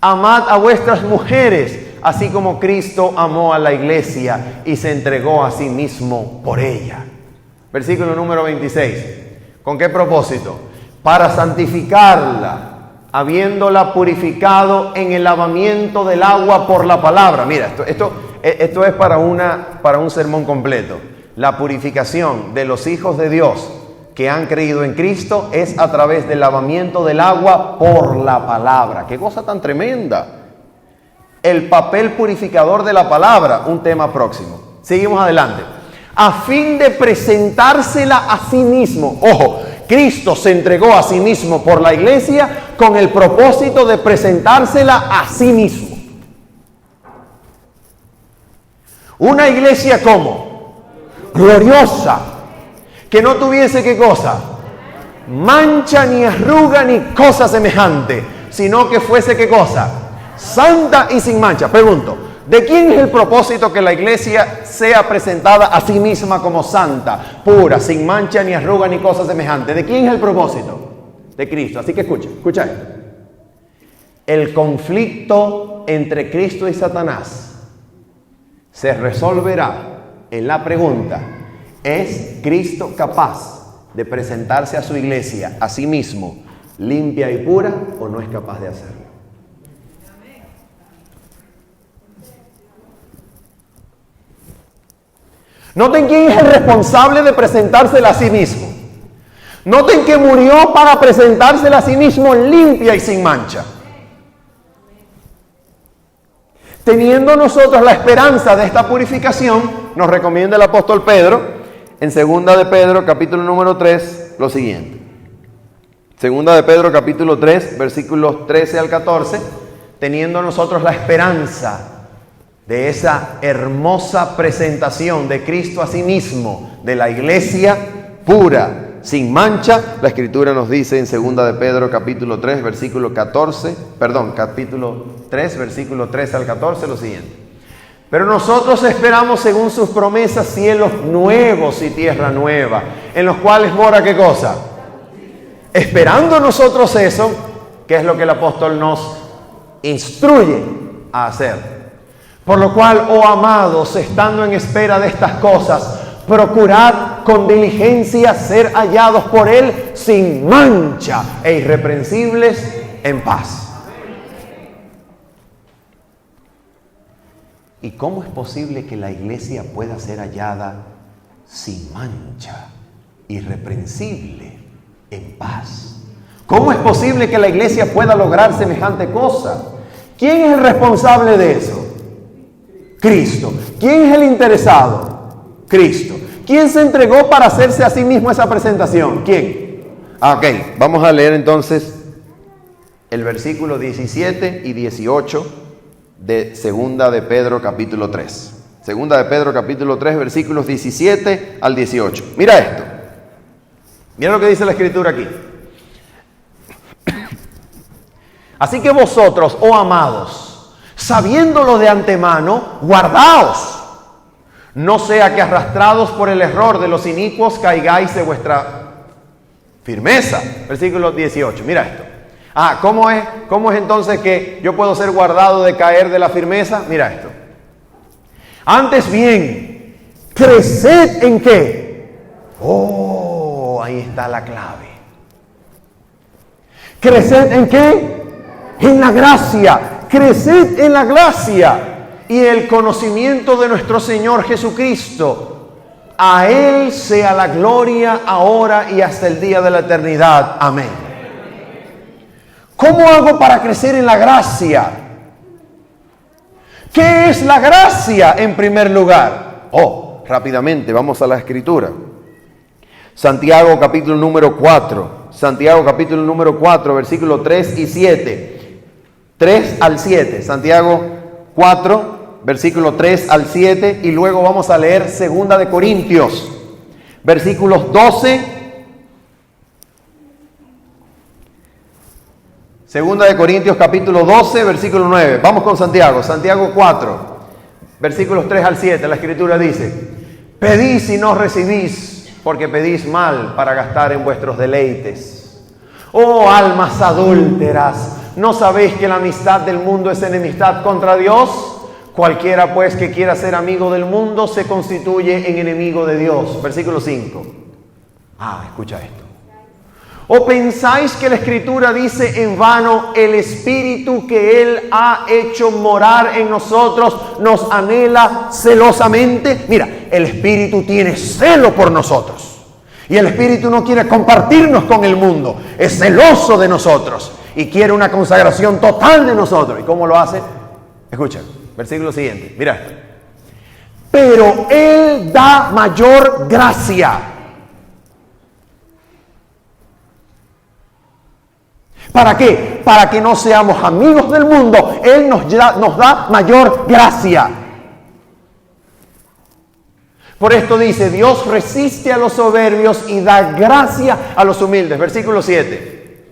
amad a vuestras mujeres, así como Cristo amó a la iglesia y se entregó a sí mismo por ella. Versículo número 26. ¿Con qué propósito? Para santificarla, habiéndola purificado en el lavamiento del agua por la palabra. Mira, esto es para un sermón completo. La purificación de los hijos de Dios que han creído en Cristo es a través del lavamiento del agua por la palabra. ¡Qué cosa tan tremenda! El papel purificador de la palabra, un tema próximo. Seguimos adelante. A fin de presentársela a sí mismo. Ojo, Cristo se entregó a sí mismo por la iglesia con el propósito de presentársela a sí mismo. Una iglesia ¿cómo? Gloriosa, que no tuviese ¿qué cosa? Mancha ni arruga ni cosa semejante, sino que fuese ¿qué cosa? Santa y sin mancha. Pregunto, ¿de quién es el propósito que la iglesia sea presentada a sí misma como santa, pura, sin mancha ni arruga ni cosa semejante? ¿De quién es el propósito? De Cristo. Así que escucha esto. El conflicto entre Cristo y Satanás se resolverá en la pregunta: ¿es Cristo capaz de presentarse a su iglesia a sí mismo limpia y pura o no es capaz de hacerlo? Noten quién es el responsable de presentársela a sí mismo. Noten que murió para presentársela a sí mismo limpia y sin mancha. Teniendo nosotros la esperanza de esta purificación, nos recomienda el apóstol Pedro, en Segunda de Pedro, capítulo número 3, lo siguiente. Segunda de Pedro, capítulo 3, versículos 13 al 14, teniendo nosotros la esperanza de esa hermosa presentación de Cristo a sí mismo, de la iglesia pura, sin mancha, la Escritura nos dice en Segunda de Pedro capítulo 3, versículo 13 al 14 lo siguiente: pero nosotros esperamos según sus promesas cielos nuevos y tierra nueva, en los cuales mora ¿qué cosa? Esperando nosotros eso, ¿qué es lo que el apóstol nos instruye a hacer? Por lo cual, oh amados, estando en espera de estas cosas, procurad con diligencia ser hallados por Él sin mancha e irreprensibles en paz. ¿Y cómo es posible que la iglesia pueda ser hallada sin mancha, irreprensible, en paz? ¿Cómo es posible que la iglesia pueda lograr semejante cosa? ¿Quién es el responsable de eso? Cristo. ¿Quién es el interesado? Cristo. ¿Quién se entregó para hacerse a sí mismo esa presentación? ¿Quién? Ok, vamos a leer entonces el versículo 17 y 18 de Segunda de Pedro capítulo 3. Segunda de Pedro capítulo 3, versículos 17 al 18. Mira esto. Mira lo que dice la Escritura aquí. Así que vosotros, oh amados, sabiéndolo de antemano, guardaos. No sea que arrastrados por el error de los inicuos caigáis de vuestra firmeza. Versículo 18. Mira esto. ¿Cómo es entonces que yo puedo ser guardado de caer de la firmeza? Mira esto. Antes bien, creced en ¿qué? Ahí está la clave. ¿Creced en qué? En la gracia. Creced en la gracia y el conocimiento de nuestro Señor Jesucristo. A Él sea la gloria ahora y hasta el día de la eternidad. Amén. ¿Cómo hago para crecer en la gracia? ¿Qué es la gracia en primer lugar? Rápidamente, vamos a la Escritura. Santiago capítulo número 4. Santiago capítulo número 4, versículos 3 y 7. 3 al 7. Santiago 4, versículo 3 al 7. Y luego vamos a leer Segunda de Corintios, versículos 12. Segunda de Corintios capítulo 12, versículo 9. Vamos con Santiago. Santiago 4, versículos 3 al 7. La Escritura dice: pedís y no recibís, porque pedís mal para gastar en vuestros deleites. Oh almas adúlteras, ¿no sabéis que la amistad del mundo es enemistad contra Dios? Cualquiera pues que quiera ser amigo del mundo se constituye en enemigo de Dios. Versículo 5. Escucha esto. ¿O pensáis que la Escritura dice en vano: el Espíritu que Él ha hecho morar en nosotros nos anhela celosamente? Mira, el Espíritu tiene celo por nosotros. Y el Espíritu no quiere compartirnos con el mundo. Es celoso de nosotros y quiere una consagración total de nosotros. ¿Y cómo lo hace? Escucha, versículo siguiente. Mira esto. Pero Él da mayor gracia. ¿Para qué? Para que no seamos amigos del mundo. Él nos da mayor gracia. Por esto dice: Dios resiste a los soberbios y da gracia a los humildes. Versículo 7.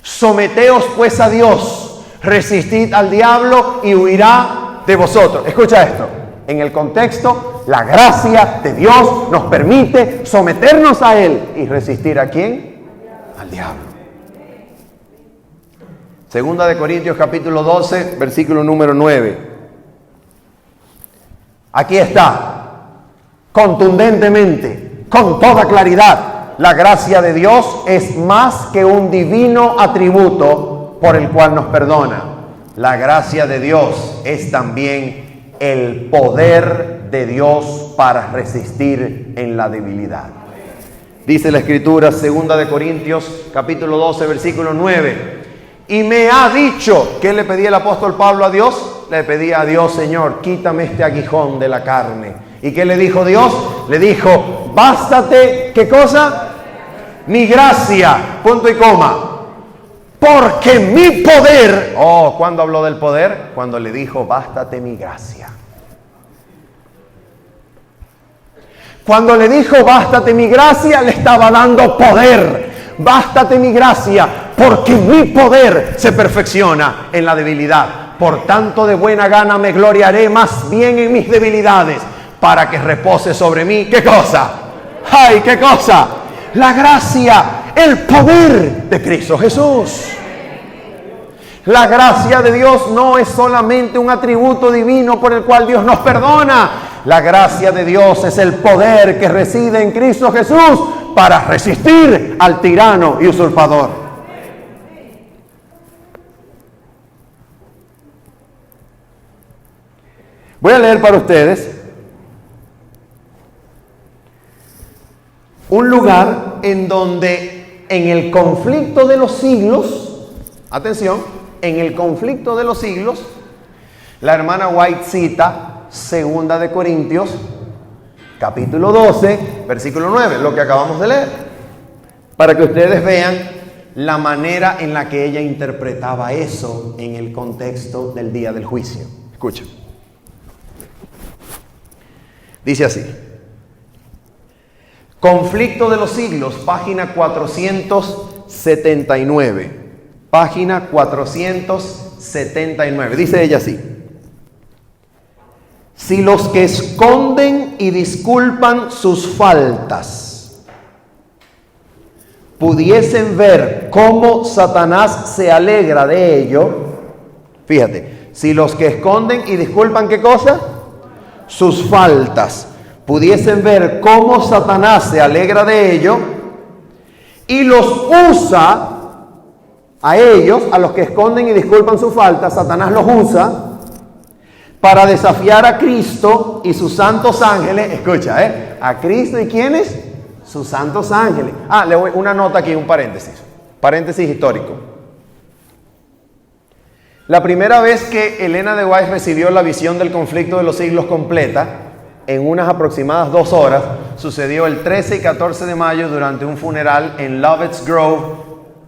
Someteos pues a Dios, resistid al diablo y huirá de vosotros. Escucha esto. En el contexto, la gracia de Dios nos permite someternos a Él y resistir ¿a quién? Al diablo. Segunda de Corintios capítulo 12, versículo número 9. Aquí está, contundentemente, con toda claridad: la gracia de Dios es más que un divino atributo por el cual nos perdona. La gracia de Dios es también el poder de Dios para resistir en la debilidad. Dice la Escritura, Segunda de Corintios capítulo 12, versículo 9. Y me ha dicho, ¿qué le pedía el apóstol Pablo a Dios? Le pedía a Dios: Señor, quítame este aguijón de la carne. ¿Y qué le dijo Dios? Le dijo: bástate, ¿qué cosa? Mi gracia, punto y coma. Porque mi poder, ¿cuándo habló del poder? Cuando le dijo: bástate mi gracia. Cuando le dijo: bástate mi gracia, le estaba dando poder. Bástate mi gracia, porque mi poder se perfecciona en la debilidad. Por tanto, de buena gana me gloriaré más bien en mis debilidades, para que repose sobre mí, ¿qué cosa? ¡Ay, qué cosa! La gracia, el poder de Cristo Jesús. La gracia de Dios no es solamente un atributo divino por el cual Dios nos perdona. La gracia de Dios es el poder que reside en Cristo Jesús para resistir al tirano y usurpador. Voy a leer para ustedes un lugar en donde en el conflicto de los siglos, atención, en el conflicto de los siglos, la hermana White cita Segunda de Corintios, capítulo 12, versículo 9, lo que acabamos de leer, para que ustedes vean la manera en la que ella interpretaba eso en el contexto del día del juicio. Escucha. Dice así: Conflicto de los siglos, página 479. Página 479. Dice ella así: si los que esconden y disculpan sus faltas pudiesen ver cómo Satanás se alegra de ello, fíjate, si los que esconden y disculpan, ¿qué cosa? Sus faltas, pudiesen ver cómo Satanás se alegra de ello y los usa a ellos, a los que esconden y disculpan sus faltas, Satanás los usa para desafiar a Cristo y sus santos ángeles. Escucha, a Cristo y ¿quiénes? Sus santos ángeles. Le voy una nota aquí, un paréntesis histórico. La primera vez que Elena de White recibió la visión del conflicto de los siglos completa, en unas aproximadas 2 horas, sucedió el 13 y 14 de mayo durante un funeral en Lovett's Grove,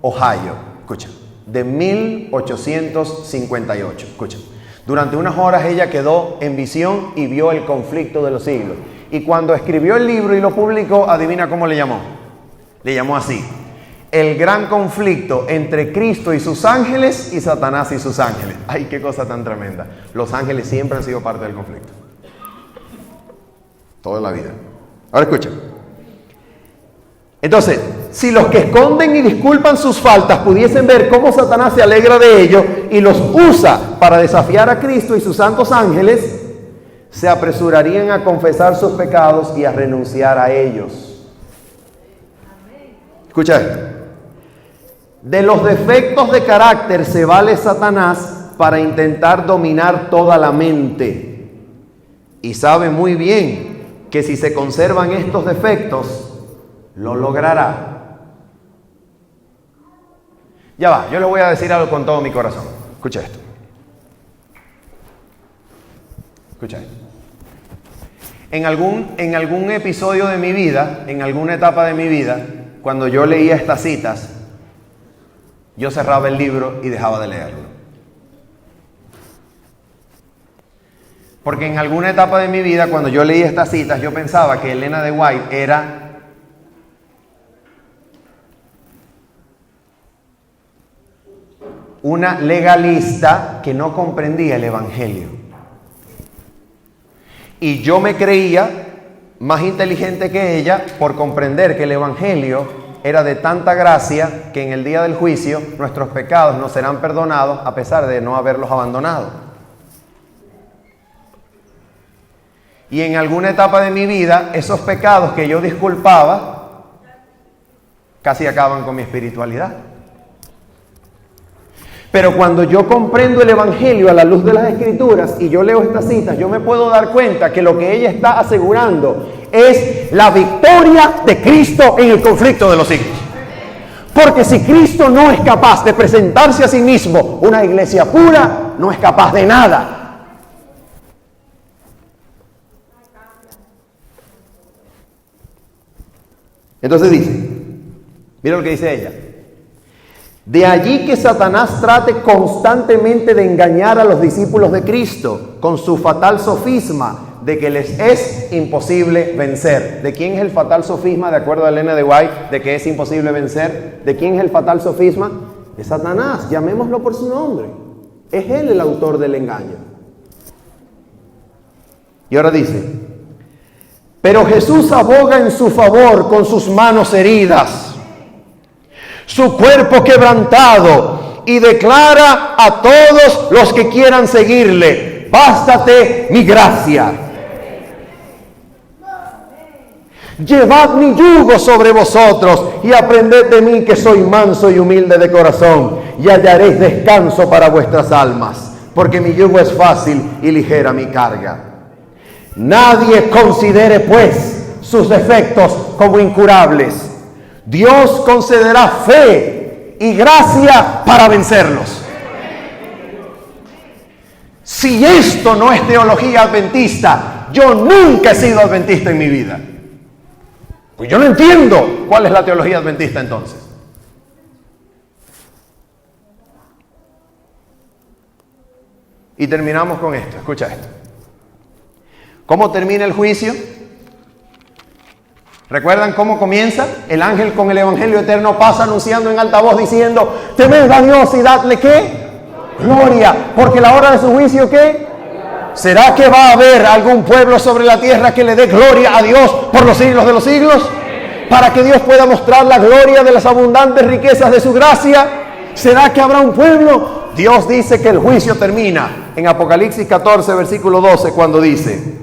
Ohio. Escucha, de 1858. Escucha. Durante unas horas ella quedó en visión y vio el conflicto de los siglos. Y cuando escribió el libro y lo publicó, adivina cómo le llamó. Le llamó así: el gran conflicto entre Cristo y sus ángeles y Satanás y sus ángeles. ¡Ay, qué cosa tan tremenda! Los ángeles siempre han sido parte del conflicto. Toda la vida. Ahora escucha. Entonces, si los que esconden y disculpan sus faltas pudiesen ver cómo Satanás se alegra de ellos y los usa para desafiar a Cristo y sus santos ángeles, se apresurarían a confesar sus pecados y a renunciar a ellos. Escucha esto. De los defectos de carácter se vale Satanás para intentar dominar toda la mente. Y sabe muy bien que si se conservan estos defectos, lo logrará. Ya va, yo les voy a decir algo con todo mi corazón. Escucha esto. Escucha esto. En algún episodio de mi vida, en alguna etapa de mi vida, cuando yo leía estas citas, yo cerraba el libro y dejaba de leerlo. Porque en alguna etapa de mi vida, cuando yo leía estas citas, yo pensaba que Elena de White era una legalista que no comprendía el Evangelio. Y yo me creía más inteligente que ella por comprender que el Evangelio era de tanta gracia que en el día del juicio nuestros pecados nos serán perdonados a pesar de no haberlos abandonado. Y en alguna etapa de mi vida, esos pecados que yo disculpaba casi acaban con mi espiritualidad. Pero cuando yo comprendo el Evangelio a la luz de las Escrituras y yo leo estas citas, yo me puedo dar cuenta que lo que ella está asegurando es la victoria de Cristo en el conflicto de los siglos. Porque si Cristo no es capaz de presentarse a sí mismo, una iglesia pura no es capaz de nada. Entonces dice, mira lo que dice ella. De allí que Satanás trate constantemente de engañar a los discípulos de Cristo con su fatal sofisma de que les es imposible vencer. ¿De quién es el fatal sofisma, de acuerdo a Elena de White, de que es imposible vencer? ¿De quién es el fatal sofisma? De Satanás, llamémoslo por su nombre. Es él el autor del engaño. Y ahora dice, pero Jesús aboga en su favor con sus manos heridas, su cuerpo quebrantado, y declara a todos los que quieran seguirle, bástate mi gracia. Llevad mi yugo sobre vosotros y aprended de mí, que soy manso y humilde de corazón, y hallaréis descanso para vuestras almas, porque mi yugo es fácil y ligera mi carga. Nadie considere pues sus defectos como incurables. Dios concederá fe y gracia para vencerlos. Si esto no es teología adventista, yo nunca he sido adventista en mi vida. Pues yo no entiendo cuál es la teología adventista entonces. Y terminamos con esto, escucha esto. ¿Cómo termina el juicio? ¿Recuerdan cómo comienza? El ángel con el evangelio eterno pasa anunciando en alta voz diciendo: temed a Dios y dadle ¿qué? Gloria, porque la hora de su juicio ¿qué? ¿Será que va a haber algún pueblo sobre la tierra que le dé gloria a Dios por los siglos de los siglos? Para que Dios pueda mostrar la gloria de las abundantes riquezas de su gracia. ¿Será que habrá un pueblo? Dios dice que el juicio termina en Apocalipsis 14, versículo 12, cuando dice: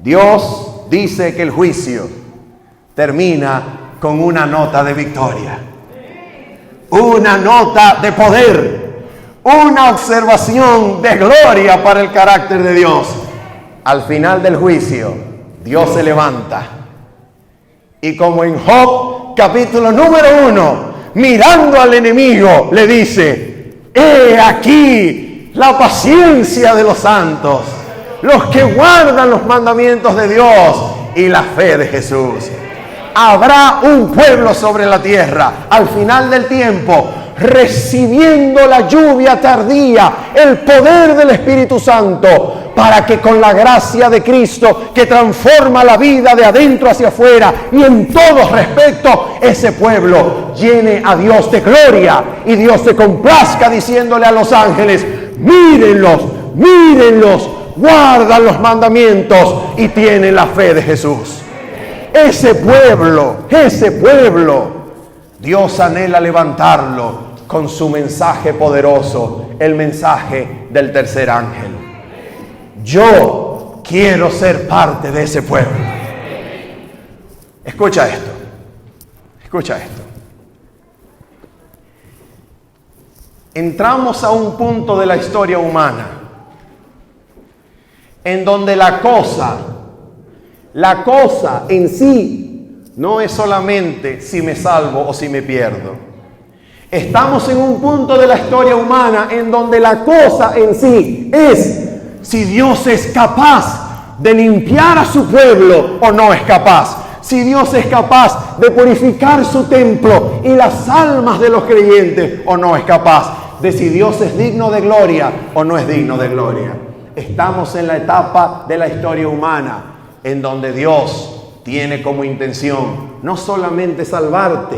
Dios dice que el juicio termina con una nota de victoria, una nota de poder, una observación de gloria para el carácter de Dios. Al final del juicio, Dios se levanta y, como en Job capítulo número 1, mirando al enemigo, le dice: he aquí la paciencia de los santos, los que guardan los mandamientos de Dios y la fe de Jesús. Habrá un pueblo sobre la tierra al final del tiempo, recibiendo la lluvia tardía, el poder del Espíritu Santo, para que con la gracia de Cristo, que transforma la vida de adentro hacia afuera y en todos respectos, ese pueblo llene a Dios de gloria y Dios se complazca diciéndole a los ángeles: mírenlos, mírenlos, guardan los mandamientos y tienen la fe de Jesús. Ese pueblo, Dios anhela levantarlo con su mensaje poderoso, el mensaje del tercer ángel. Yo quiero ser parte de ese pueblo. Escucha esto, escucha esto. Entramos a un punto de la historia humana en donde la cosa en sí no es solamente si me salvo o si me pierdo. Estamos en un punto de la historia humana en donde la cosa en sí es si Dios es capaz de limpiar a su pueblo o no es capaz. Si Dios es capaz de purificar su templo y las almas de los creyentes o no es capaz. De si Dios es digno de gloria o no es digno de gloria. Estamos en la etapa de la historia humana en donde Dios tiene como intención no solamente salvarte,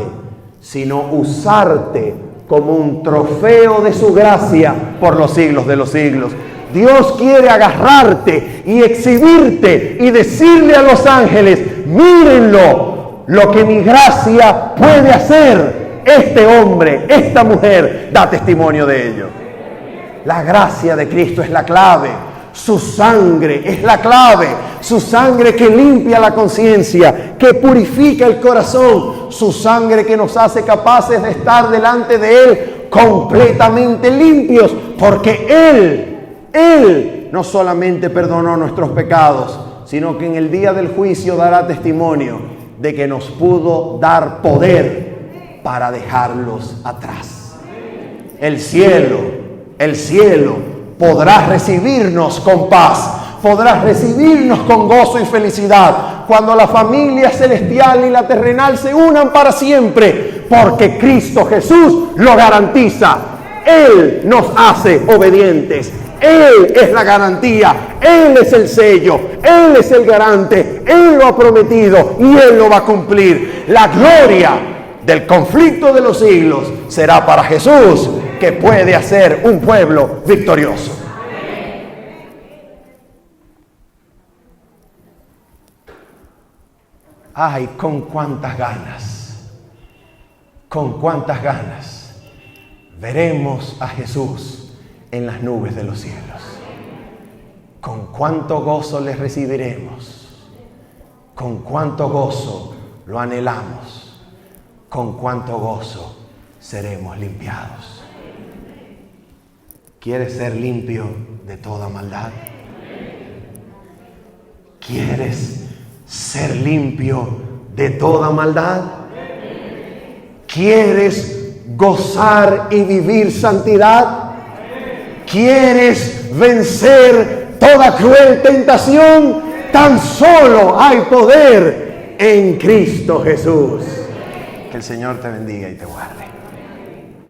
sino usarte como un trofeo de su gracia por los siglos de los siglos. Dios quiere agarrarte y exhibirte y decirle a los ángeles: mírenlo, lo que mi gracia puede hacer. Este hombre, esta mujer da testimonio de ello. La gracia de Cristo es la clave. Su sangre es la clave. Su sangre que limpia la conciencia, que purifica el corazón. Su sangre que nos hace capaces de estar delante de Él completamente limpios. Porque Él no solamente perdonó nuestros pecados, sino que en el día del juicio dará testimonio de que nos pudo dar poder para dejarlos atrás. El cielo podrá recibirnos con paz, podrá recibirnos con gozo y felicidad cuando la familia celestial y la terrenal se unan para siempre, porque Cristo Jesús lo garantiza. Él nos hace obedientes. Él es la garantía, Él es el sello, Él es el garante, Él lo ha prometido y Él lo va a cumplir. La gloria del conflicto de los siglos será para Jesús, que puede hacer un pueblo victorioso. Ay, con cuántas ganas veremos a Jesús en las nubes de los cielos. Con cuánto gozo le recibiremos, con cuánto gozo lo anhelamos, con cuánto gozo seremos limpiados. ¿Quieres ser limpio de toda maldad? ¿Quieres ser limpio de toda maldad? ¿Quieres gozar y vivir santidad? ¿Quieres vencer toda cruel tentación? Tan solo hay poder en Cristo Jesús. Que el Señor te bendiga y te guarde.